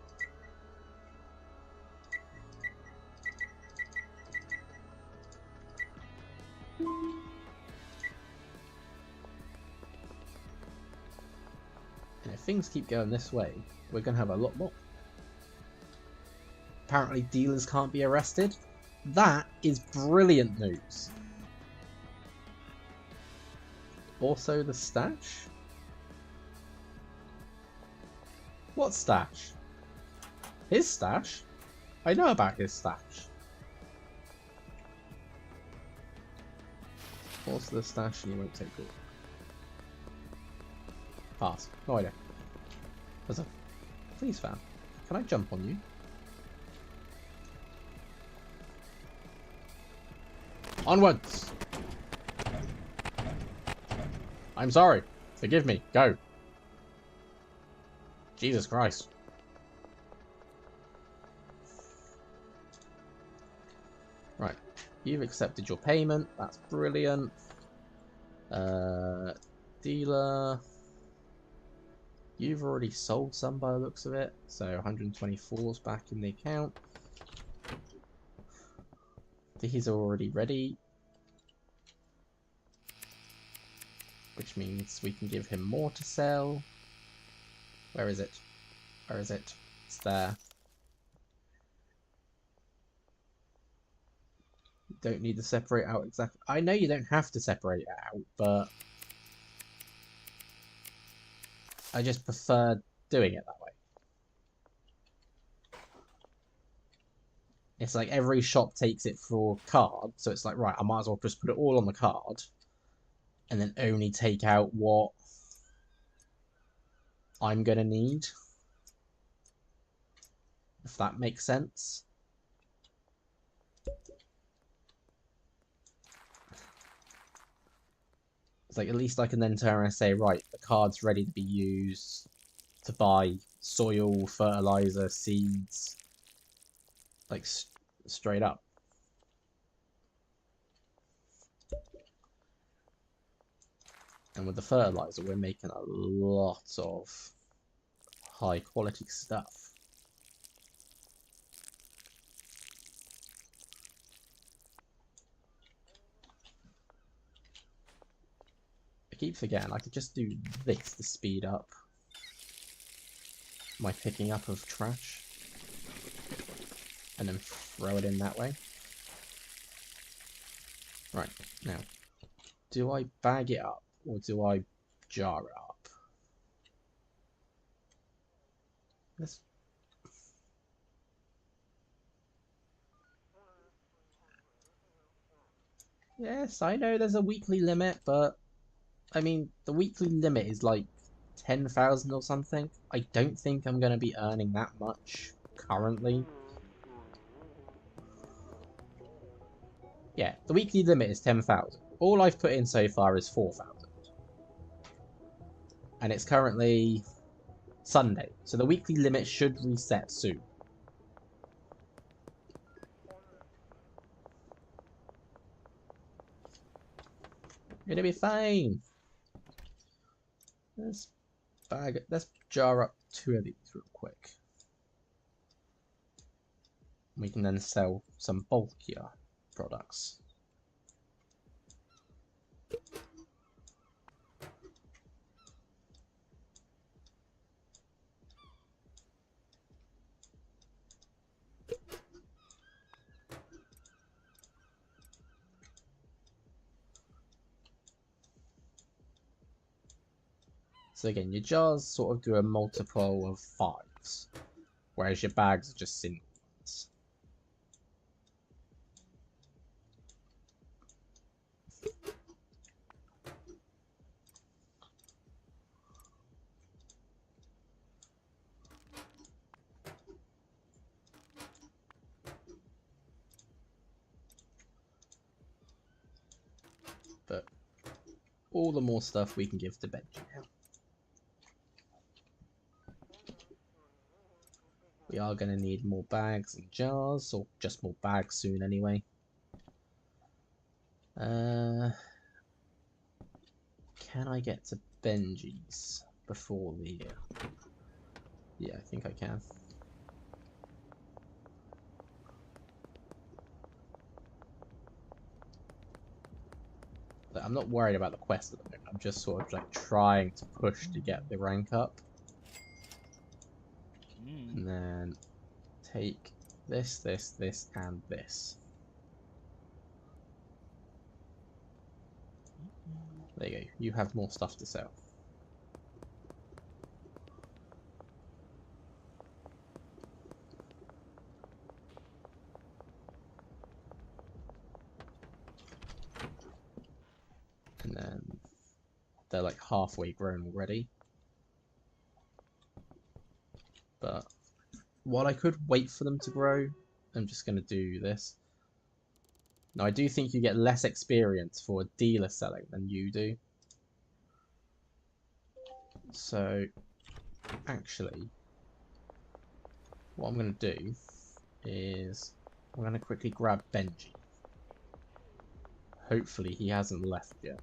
And if things keep going this way, we're going to have a lot more. Apparently dealers can't be arrested. That is brilliant news. Also the stash? What stash? His stash? I know about his stash. Also the stash and you won't take it. Pass. No idea. There's a police van. Can I jump on you? Onwards! I'm sorry. Forgive me. Go. Jesus Christ. Right. You've accepted your payment. That's brilliant. Dealer. You've already sold some by the looks of it. So 124's back in the account. These are already ready. Which which means we can give him more to sell. Where is it? Where is it? It's there. You don't need to separate out exactly. I know you don't have to separate it out, but I just prefer doing it that way. It's like every shop takes it for card, so it's like, right, I might as well just put it all on the card and then only take out what I'm gonna need. If that makes sense. It's like, at least I can then turn around and say, right, the card's ready to be used to buy soil, fertilizer, seeds. Like, straight up. And with the fertilizer, we're making a lot of high quality stuff. I keep forgetting I could just do this to speed up my picking up of trash. And then throw it in that way. Right, now, do I bag it up or do I jar it up? This. Yes, I know there's a weekly limit, but I mean, the weekly limit is like 10,000 or something. I don't think I'm going to be earning that much currently. Yeah, the weekly limit is 10,000. All I've put in so far is 4,000. And it's currently Sunday, so the weekly limit should reset soon. You're gonna be fine. Let's jar up 2 of these real quick. We can then sell some bulkier products. So again, your jars sort of do a multiple of 5s, whereas your bags are just single ones. But all the more stuff we can give to Benji now. We are going to need more bags and jars, or just more bags soon anyway. Can I get to Benji's before the... Yeah, I think I can. But I'm not worried about the quest at the moment. I'm just sort of like trying to push to get the rank up. And then take this, this, this, and this. There you go. You have more stuff to sell. And then they're like halfway grown already. But while I could wait for them to grow, I'm just going to do this. Now, I do think you get less experience for a dealer selling than you do. So, actually, what I'm going to do is I'm going to quickly grab Benji. Hopefully he hasn't left yet.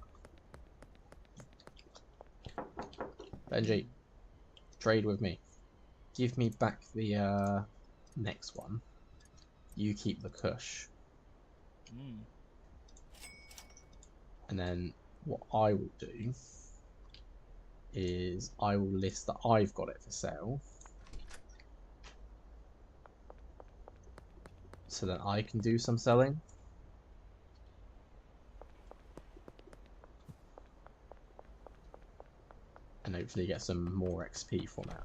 Benji, trade with me. Give me back the next one. You keep the Kush. And then what I will do is I will list that I've got it for sale, so that I can do some selling. And hopefully get some more XP from that.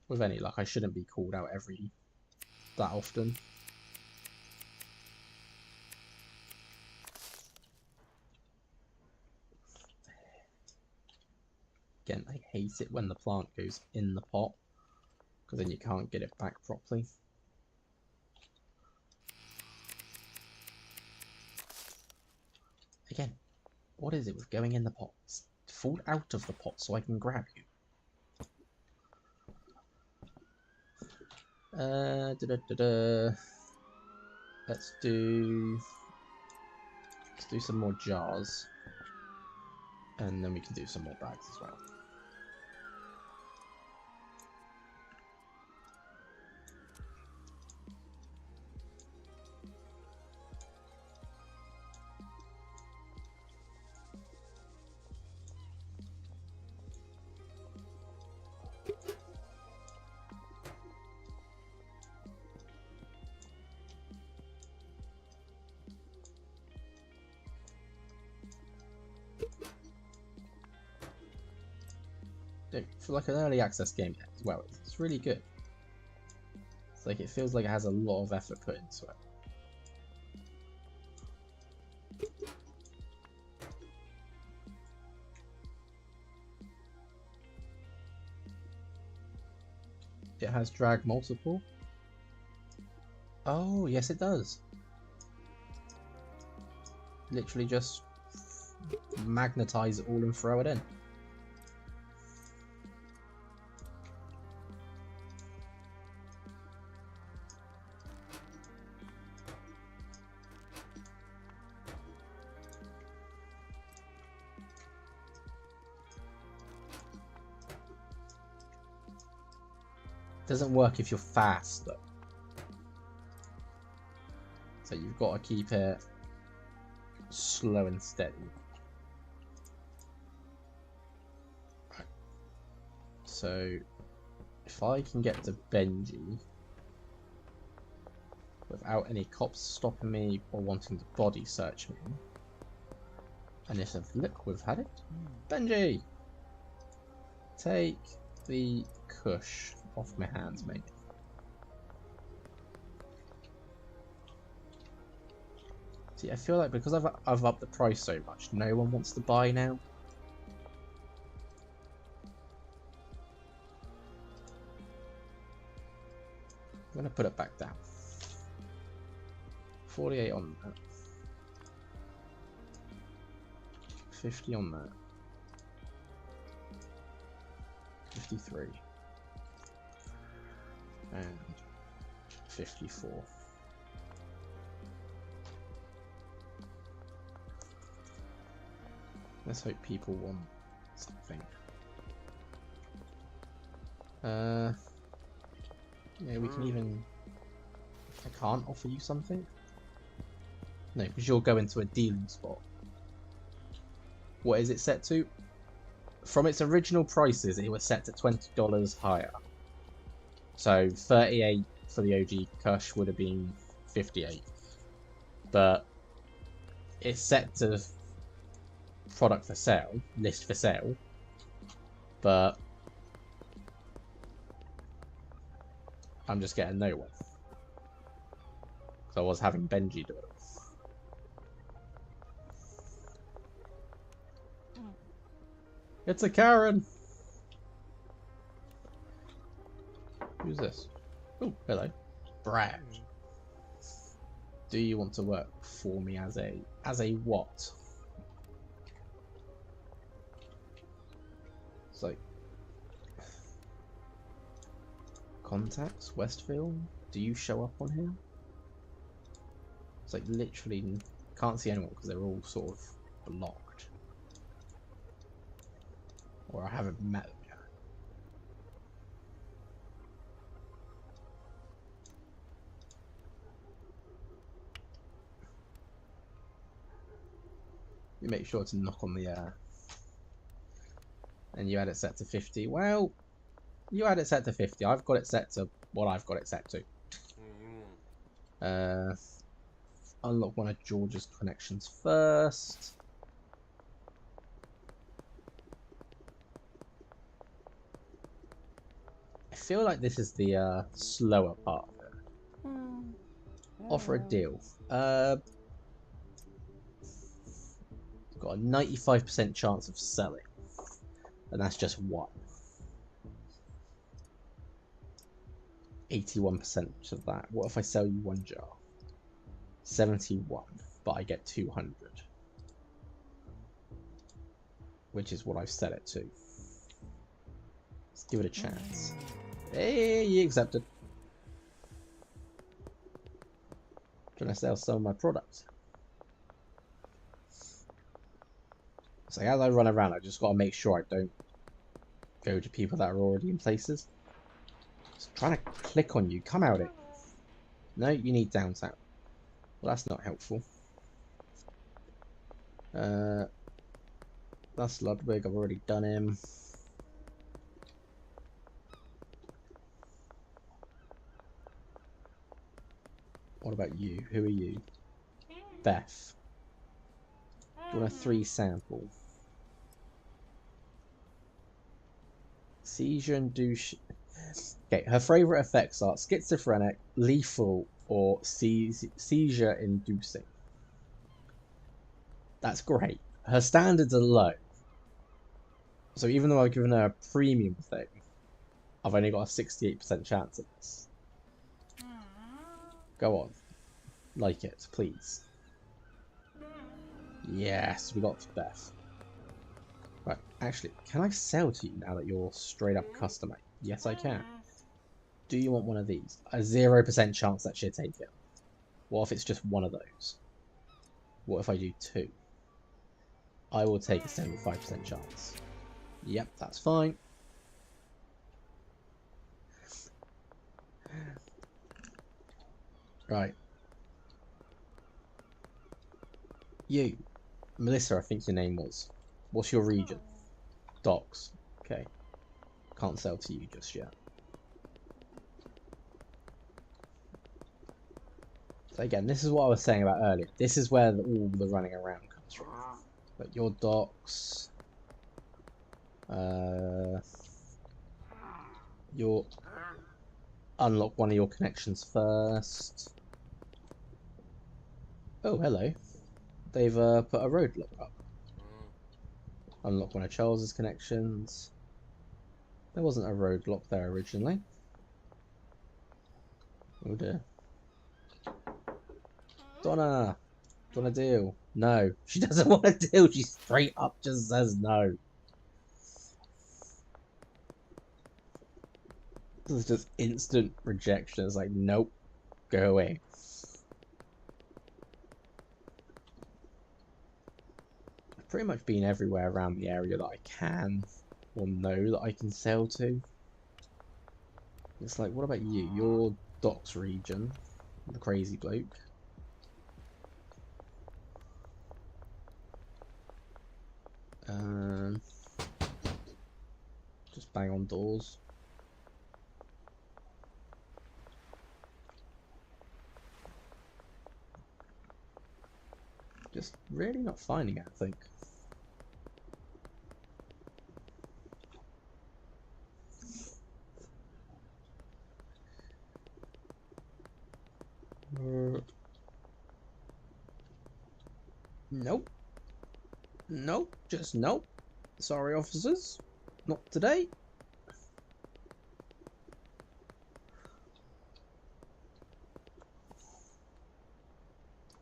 With any luck, I shouldn't be called out that often. Again, I hate it when the plant goes in the pot, because then you can't get it back properly. Again, what is it with going in the pot? Fall out of the pot so I can grab you. Let's do some more jars, and then we can do some more bags as well. For like an early access game as well, it's really good. It's like it feels like it has a lot of effort put into it. It has drag multiple. Oh, yes it does. Literally just magnetize it all and throw it in. Doesn't work if you're fast though. So you've got to keep it slow and steady. Right. So if I can get to Benji without any cops stopping me or wanting to body search me. And if look, we've had it. Benji! Take the Kush off my hands, mate. See, I feel like because I've upped the price so much, no one wants to buy now. I'm gonna put it back down. 48 on that. 50 on that. 53. And 54. Let's hope people want something. Yeah, we can even... I can't offer you something? No, because you'll go into a dealing spot. What is it set to? From its original prices, it was set to $20 higher. So 38 for the OG Kush would have been 58. But it's set to product for sale, list for sale. But I'm just getting nowhere. So I was having Benji do it. It's a Karen! Who's this? Oh, hello. Brad. Do you want to work for me as a what? It's like... Contacts? Westfield? Do you show up on here? It's like literally can't see anyone because they're all sort of blocked. Or I haven't met them yet. make sure to knock on the and you had it set to 50. Well, you had it set to 50. I've got it set to what I've got it set to. Unlock one of George's connections first. I feel like this is the slower part of it. Offer a deal. Got a 95% chance of selling, and that's just one. 81% of that. What if I sell you one jar? 71, but I get 200, which is what I've set it to. Let's give it a chance. Hey, you accepted. Trying to sell some of my products. So as I run around, I just got to make sure I don't go to people that are already in places. Just trying to click on you. Come out it. No, you need downtown. Well, that's not helpful. That's Ludwig. I've already done him. What about you? Who are you? Beth. Do you want a 3 sample? Seizure and douche. Okay, her favourite effects are schizophrenic, lethal, or seizure inducing. That's great. Her standards are low. So even though I've given her a premium thing, I've only got a 68% chance of this. Go on. Like it, please. Yes, we got Beth. Right, actually, can I sell to you now that you're straight up customer? Yes, I can. Do you want one of these? A 0% chance that she'll take it. What if it's just one of those? What if I do 2? I will take a 75% chance. Yep, that's fine. Right. You. Melissa, I think your name was. What's your region? Docks. Okay. Can't sell to you just yet. So again, this is what I was saying about earlier. This is where all the running around comes from. But your docks. Your unlock one of your connections first. Oh, hello. They've put a roadblock up. Unlock one of Charles's connections. There wasn't a roadblock there originally. Oh dear. Donna, do you want a deal? No, she doesn't want a deal. She straight up just says no. This is just instant rejection. It's like, nope, go away. I've pretty much been everywhere around the area that I can or know that I can sell to. It's like, what about you? Your docks region, the crazy bloke. Just bang on doors. Just really not finding it, I think. Nope. Nope. Just nope. Sorry, officers. Not today.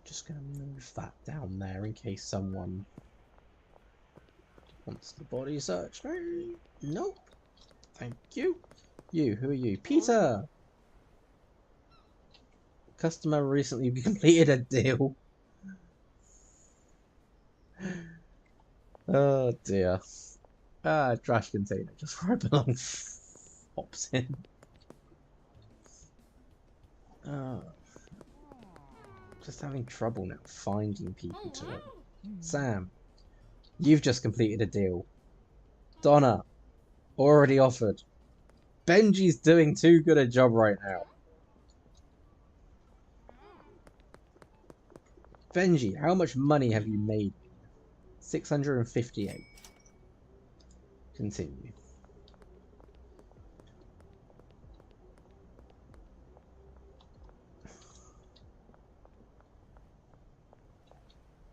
Just gonna move that down there in case someone wants the body search. Nope. Thank you. You, who are you? Peter! Customer recently completed a deal. Oh dear. Trash container, just where I belong. Pops in. Just having trouble now finding people to it. Sam, You've just completed a deal. Donna, already offered. Benji's doing too good a job right now. Benji, how much money have you made? 658. Continue.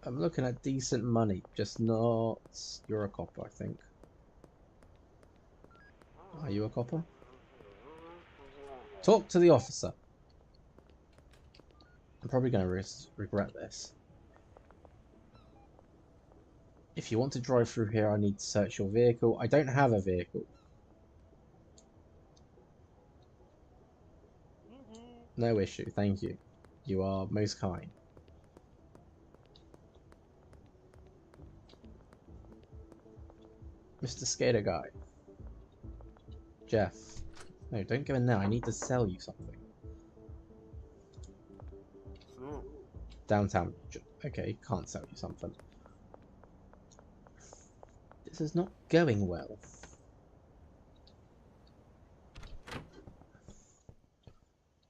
I'm looking at decent money, just not... You're a copper, I think. Are you a copper? Talk to the officer. I'm probably going to regret this. If you want to drive through here, I need to search your vehicle. I don't have a vehicle. No issue, thank you. You are most kind. Mr. Skater Guy. Jeff. No, don't go in there. I need to sell you something. Downtown. Okay, can't sell you something. This is not going well.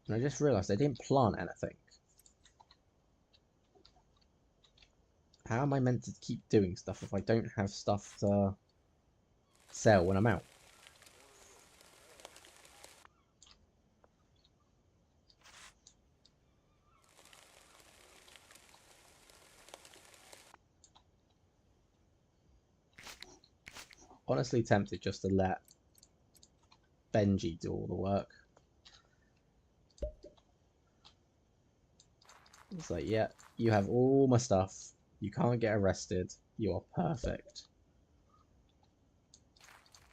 And I just realised I didn't plant anything. How am I meant to keep doing stuff if I don't have stuff to sell when I'm out? Honestly tempted just to let Benji do all the work. It's like, yeah, you have all my stuff. You can't get arrested. You are perfect.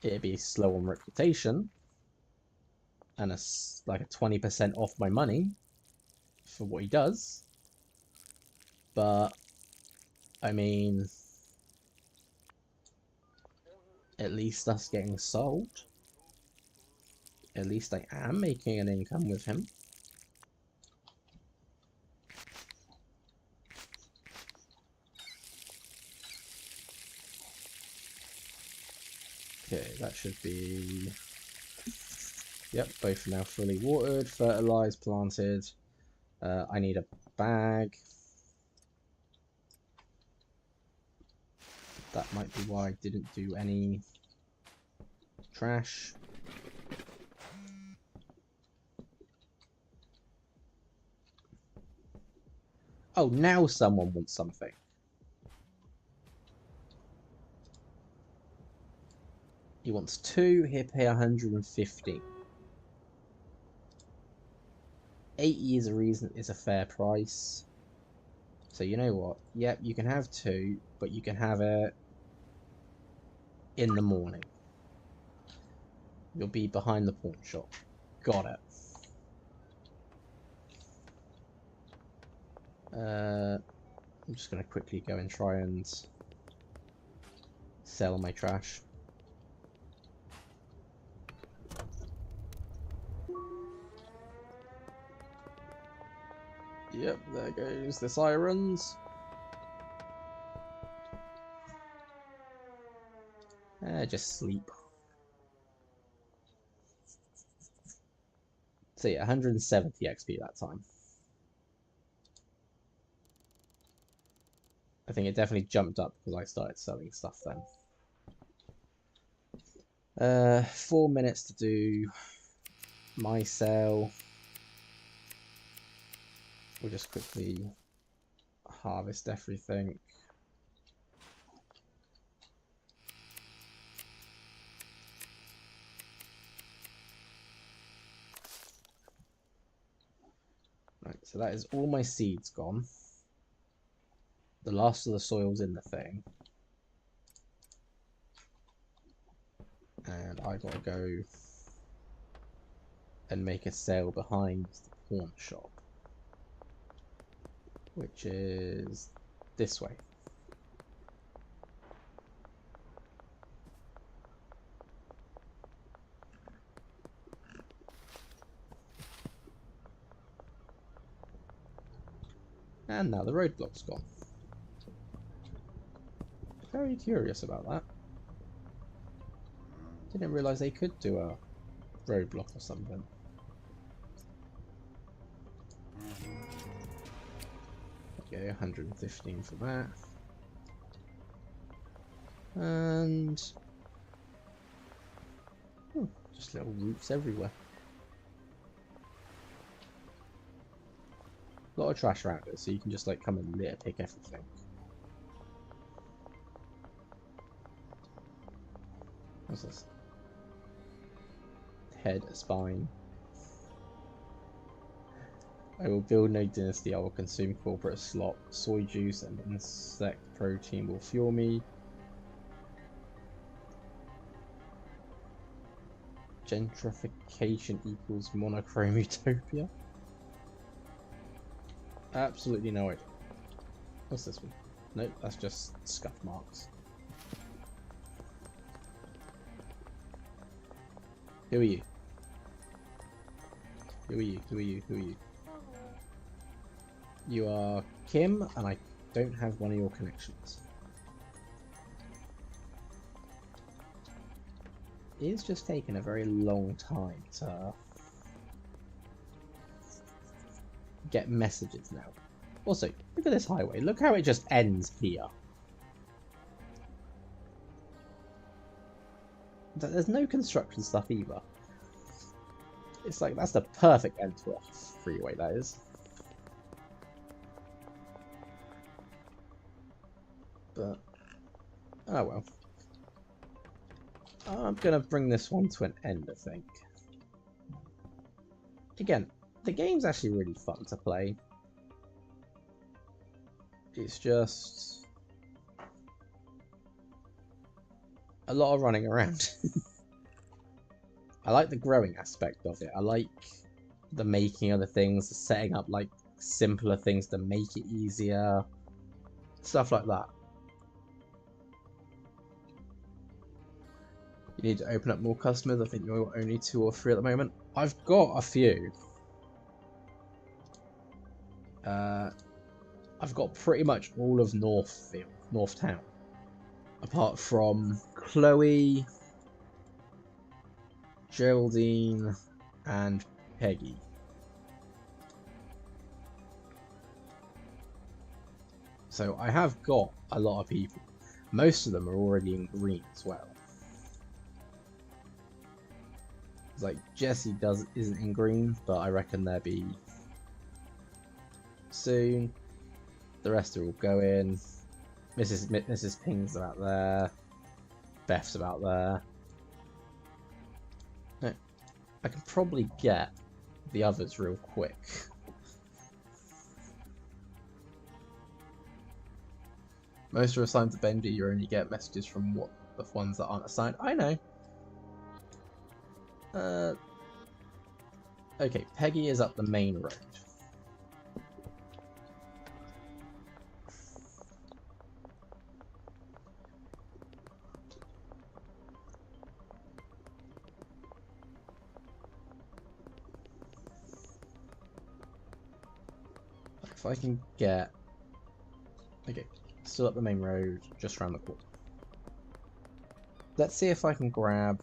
It'd be slow on reputation. And like a 20% off my money for what he does. But, I mean, at least us getting sold. At least I am making an income with him. Okay, that should be... Yep, both are now fully watered, fertilized, planted. I need a bag. That might be why I didn't do any trash. Oh, now someone wants something. He wants 2, he'll pay 150. 80 is a fair price. So you know what? Yep, you can have 2, but you can have it in the morning. You'll be behind the pawn shop. Got it. I'm just going to quickly go and try and sell my trash. Yep, there goes the sirens. Just sleep. So yeah, 170 XP that time. I think it definitely jumped up because I started selling stuff then. 4 minutes to do my sale. We'll just quickly harvest everything. Right, so that is all my seeds gone. The last of the soil's in the thing. And I gotta go and make a sale behind the pawn shop, which is this way. And now the roadblock's gone. Very curious about that. Didn't realise they could do a roadblock or something. Okay, 115 for that. And just little roots everywhere. A lot of trash around it, so you can just like come and litter pick everything. What's this? Head, spine. I will build no dynasty. I will consume corporate slop. Soy juice and insect protein will fuel me. Gentrification equals monochrome utopia. Absolutely no idea. What's this one? Nope, that's just scuff marks. Who are you? Who are you? Who are you? Who are you? You are Kim, and I don't have one of your connections. It's just taken a very long time to get messages now. Also, look at this highway. Look how it just ends here. There's no construction stuff either. It's like, that's the perfect end to a freeway, that is. But, oh well. I'm gonna bring this one to an end, I think. Again, the game's actually really fun to play. It's just a lot of running around. I like the growing aspect of it. I like the making of the things, the setting up like simpler things to make it easier. Stuff like that. You need to open up more customers. I think you're only 2 or 3 at the moment. I've got a few. I've got pretty much all of Northtown. Apart from Chloe, Geraldine, and Peggy. So I have got a lot of people. Most of them are already in green as well. It's like Jesse isn't in green, but I reckon they'll be soon. The rest are all going. Mrs. Ping's about there. Beth's about there. No, I can probably get the others real quick. Most are assigned to Benji. You only get messages from the ones that aren't assigned. I know. Okay, Peggy is up the main road. If I can get... Okay, still up the main road, just around the corner. Let's see if I can grab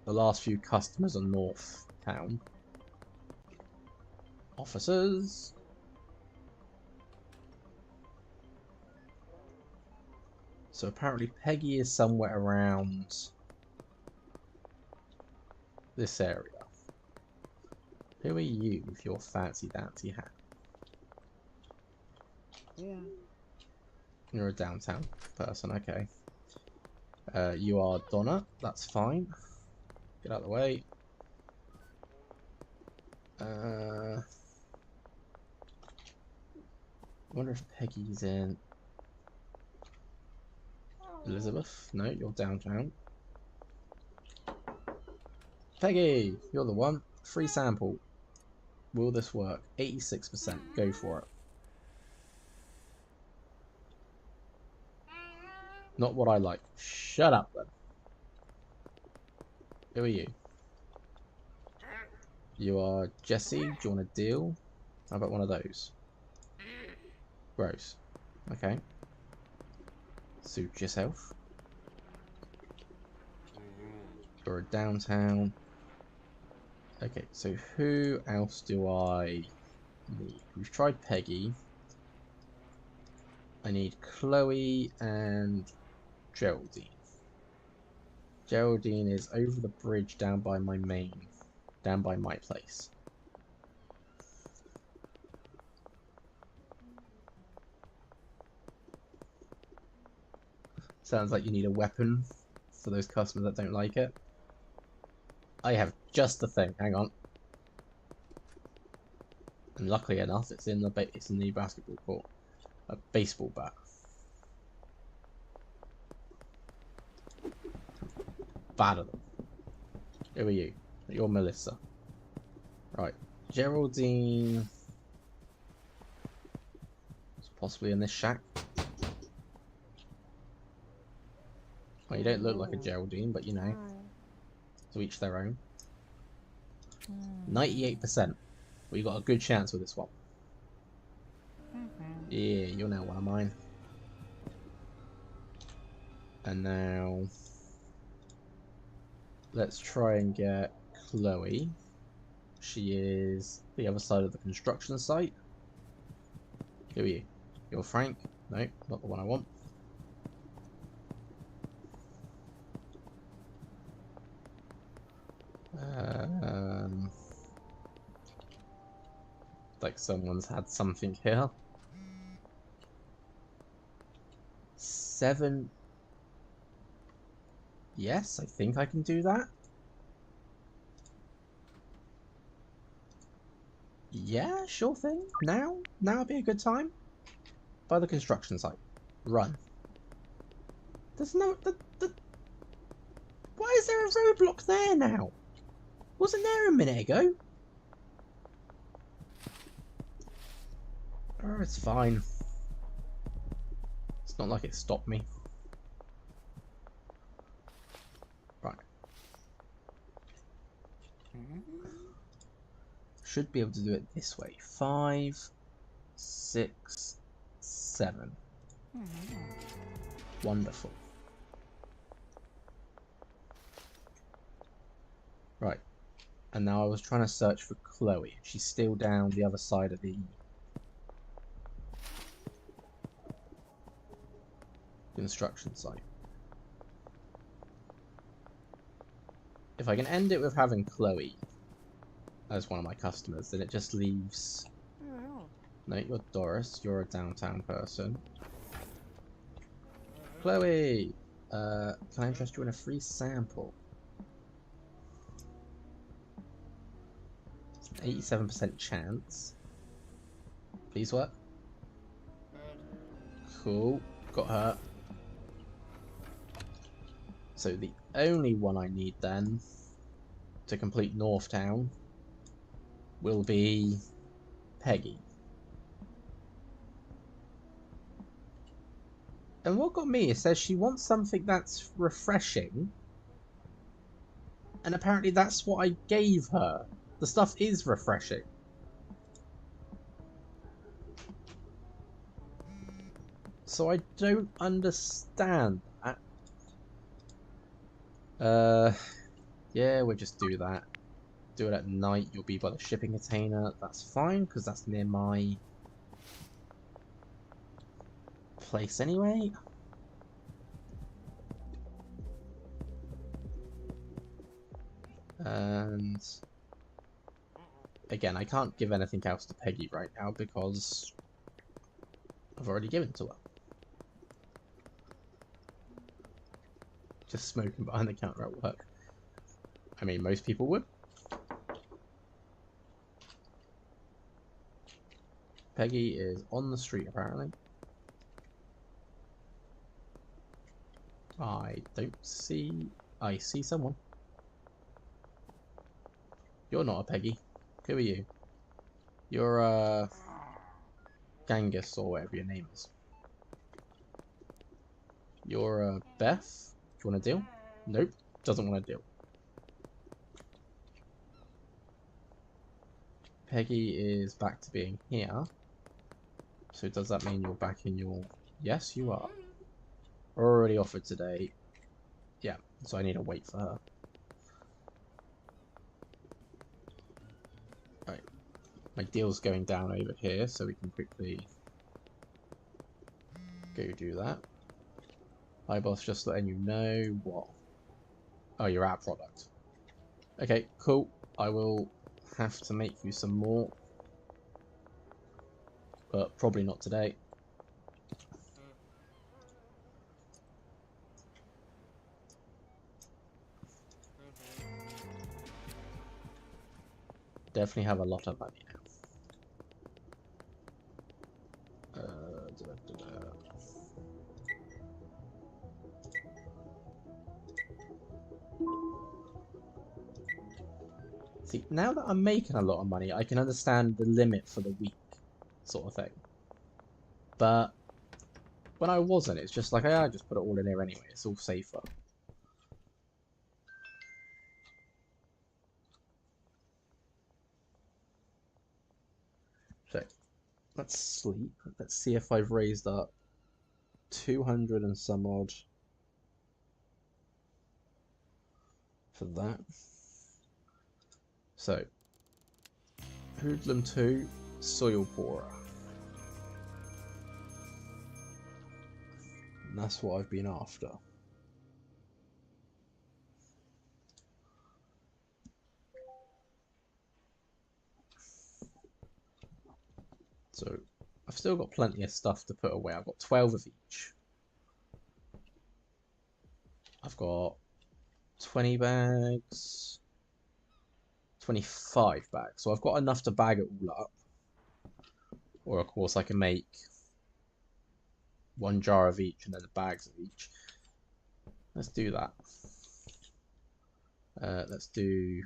the last few customers on Northtown. Officers. So apparently Peggy is somewhere around this area. Who are you with your fancy dancy hat? Yeah. You're a downtown person, okay. You are Donna, that's fine. Get out of the way. I wonder if Peggy's in Elizabeth. No, you're downtown. Peggy, you're the one. Free sample. Will this work? 86%. Go for it. Not what I like. Shut up then. Who are you? You are Jesse. Do you want a deal? How about one of those? Gross. Okay. Suit yourself. You're downtown. Okay, so who else do I need? We've tried Peggy. I need Chloe and Geraldine. Geraldine is over the bridge down by my place. Sounds like you need a weapon for those customers that don't like it. I have just the thing. Hang on. And luckily enough, it's in the basketball court. A baseball bat. Batter them. Who are you? You're Melissa. Right. Geraldine. It's possibly in this shack. Well, you don't look like a Geraldine, but you know. To each their own. 98%. Well, you got a good chance with this one. Yeah, you're now one of mine. And now let's try and get Chloe. She is the other side of the construction site. Who are you? You're Frank? No, not the one I want. Like someone's had something here. 7. Yes, I think I can do that. Yeah, sure thing. Now would be a good time. By the construction site. Run. There's no... Why is there a roadblock there now? Wasn't there a minute ago? Oh, it's fine. It's not like it stopped me. Right. Should be able to do it this way. 5, 6, 7. Wonderful. Right. And now I was trying to search for Chloe. She's still down the other side of the construction site. If I can end it with having Chloe as one of my customers, then it just leaves... No, you're Doris. You're a downtown person. Chloe! Can I interest you in a free sample? 87% chance. Please work. Cool. Got her. So the only one I need then to complete Northtown will be Peggy. And what got me, it says she wants something that's refreshing. And apparently that's what I gave her. The stuff is refreshing. So I don't understand that. Yeah, we'll just do that. Do it at night, you'll be by the shipping container. That's fine, because that's near my place anyway. And again, I can't give anything else to Peggy right now because I've already given to her. Just smoking behind the counter at work. I mean, most people would. Peggy is on the street, apparently. I don't see... I see someone. You're not a Peggy. Who are you? You're Genghis or whatever your name is. You're Beth. Do you want to deal? Nope. Doesn't want to deal. Peggy is back to being here. So does that mean you're back in your... Yes, you are. Already offered today. Yeah, so I need to wait for her. Right, my deal's going down over here, so we can quickly go do that. Hi boss, just letting you know what. Oh, you're out of product. Okay, cool. I will have to make you some more, but probably not today. Definitely have a lot of money now. See, now that I'm making a lot of money, I can understand the limit for the week, sort of thing. But when I wasn't, it's just like, I just put it all in here anyway. It's all safer. So, let's sleep. Let's see if I've raised up 200 and some odd for that. So, Hoodlum 2, Soil Pourer. And that's what I've been after. So, I've still got plenty of stuff to put away. I've got 12 of each. I've got 20 bags, 25 bags. So I've got enough to bag it all up. Or, of course, I can make 1 jar of each and then the bags of each. Let's do that. Let's do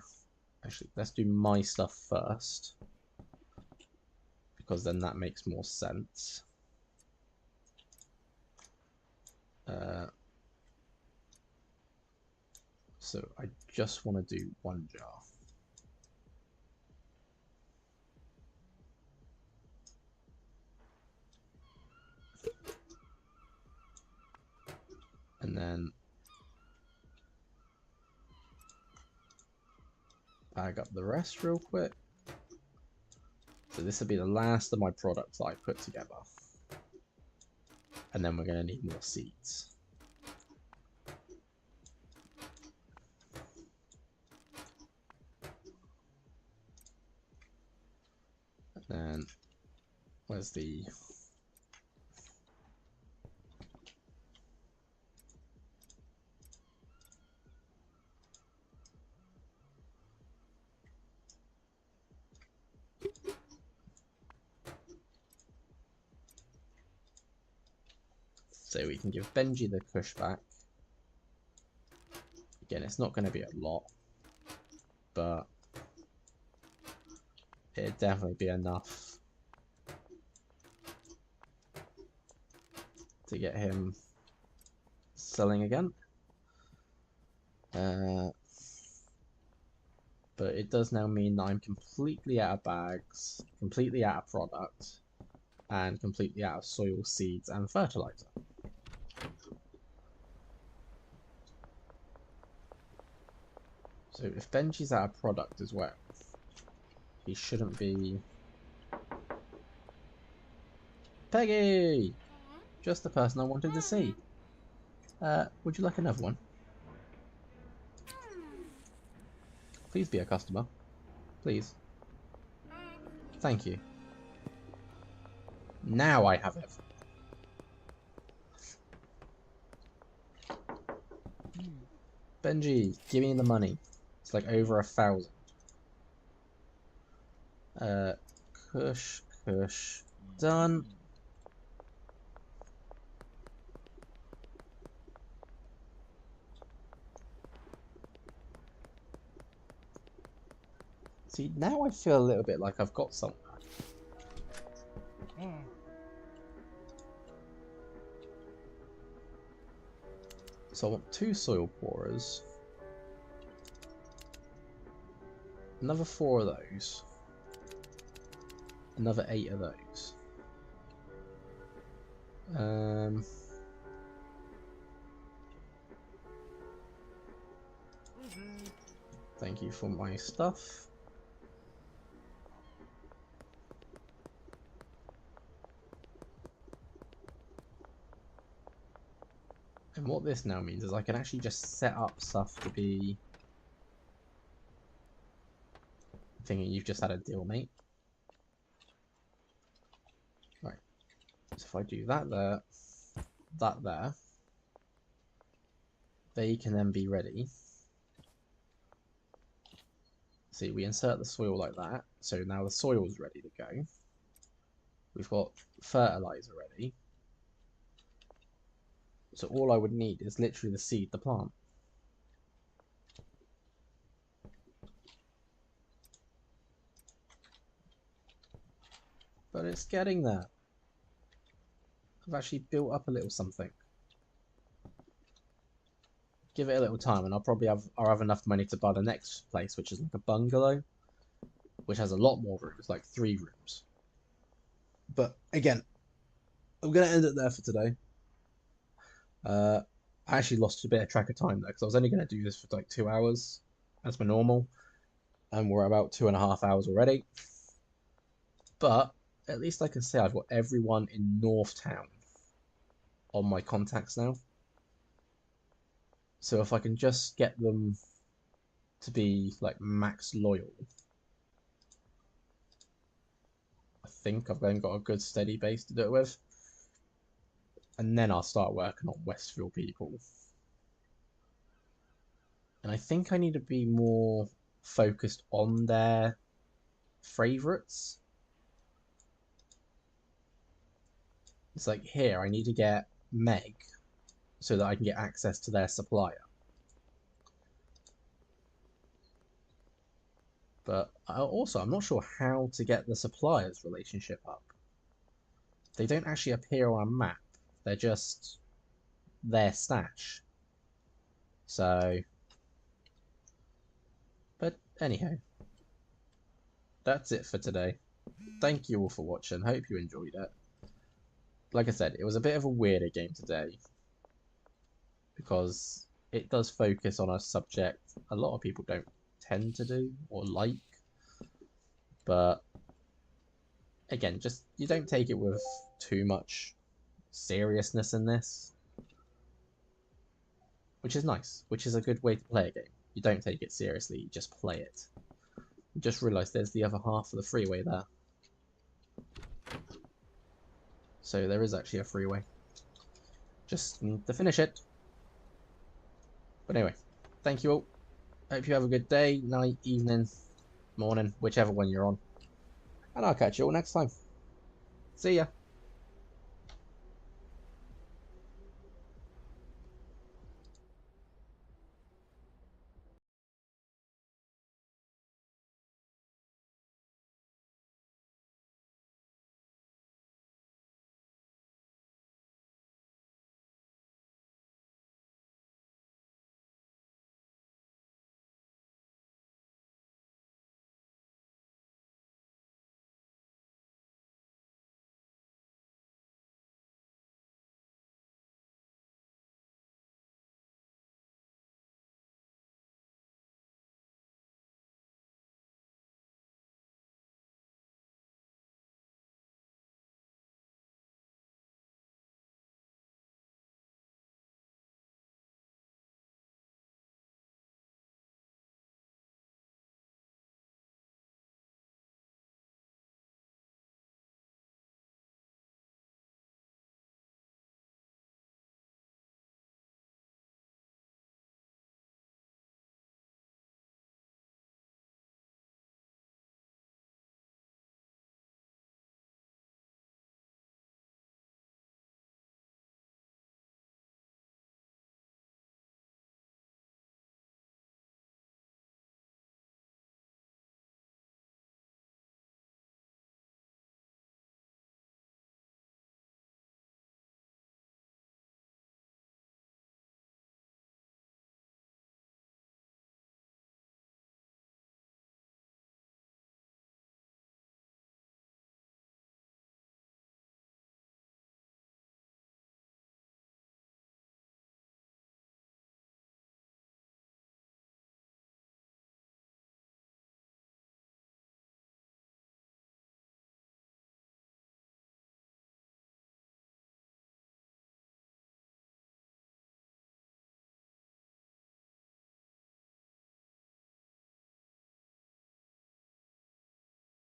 my stuff first, because then that makes more sense. So I just want to do 1 jar. And then bag up the rest real quick. So this will be the last of my products that I put together. And then we're going to need more seeds. And then where's the... So we can give Benji the Kush back. Again, it's not going to be a lot, but it'd definitely be enough to get him selling again. But it does now mean that I'm completely out of bags, completely out of product, and completely out of soil, seeds, and fertilizer. So if Benji's out of product as well, he shouldn't be... Peggy! Just the person I wanted to see. Would you like another one? Please be a customer. Please. Thank you. Now I have it. Benji, give me the money. It's like over 1,000. Kush, done. See, now I feel a little bit like I've got somewhere. So I want 2 soil pourers. Another 4 of those. Another 8 of those. Thank you for my stuff. And what this now means is I can actually just set up stuff to be... Thinking you've just had a deal, mate. Right. So if I do that there, that there, they can then be ready. See, we insert the soil like that. So now the soil's ready to go. We've got fertilizer ready. So all I would need is literally the seed, the plant. But it's getting there. I've actually built up a little something. Give it a little time and I'll have enough money to buy the next place, which is like a bungalow, which has a lot more rooms, like 3 rooms. But again, I'm going to end it there for today. I actually lost a bit of track of time there because I was only going to do this for like 2 hours as my normal, and we're about 2.5 hours already. But at least I can say I've got everyone in Northtown on my contacts now. So if I can just get them to be like max loyal, I think I've then got a good steady base to do it with. And then I'll start working on Westfield people. And I think I need to be more focused on their favourites. It's like here, I need to get Meg so that I can get access to their supplier. But also, I'm not sure how to get the suppliers relationship up. They don't actually appear on a map. They're just their stash. So, but anyhow, that's it for today. Thank you all for watching. Hope you enjoyed it. Like I said, it was a bit of a weirder game today because it does focus on a subject a lot of people don't tend to do or like. But again, just you don't take it with too much seriousness in this, which is nice, which is a good way to play a game. You don't take it seriously, you just play it. You just realise there's the other half of the freeway there. So there is actually a freeway. Just need to finish it. But anyway, thank you all. Hope you have a good day, night, evening, morning, whichever one you're on. And I'll catch you all next time. See ya.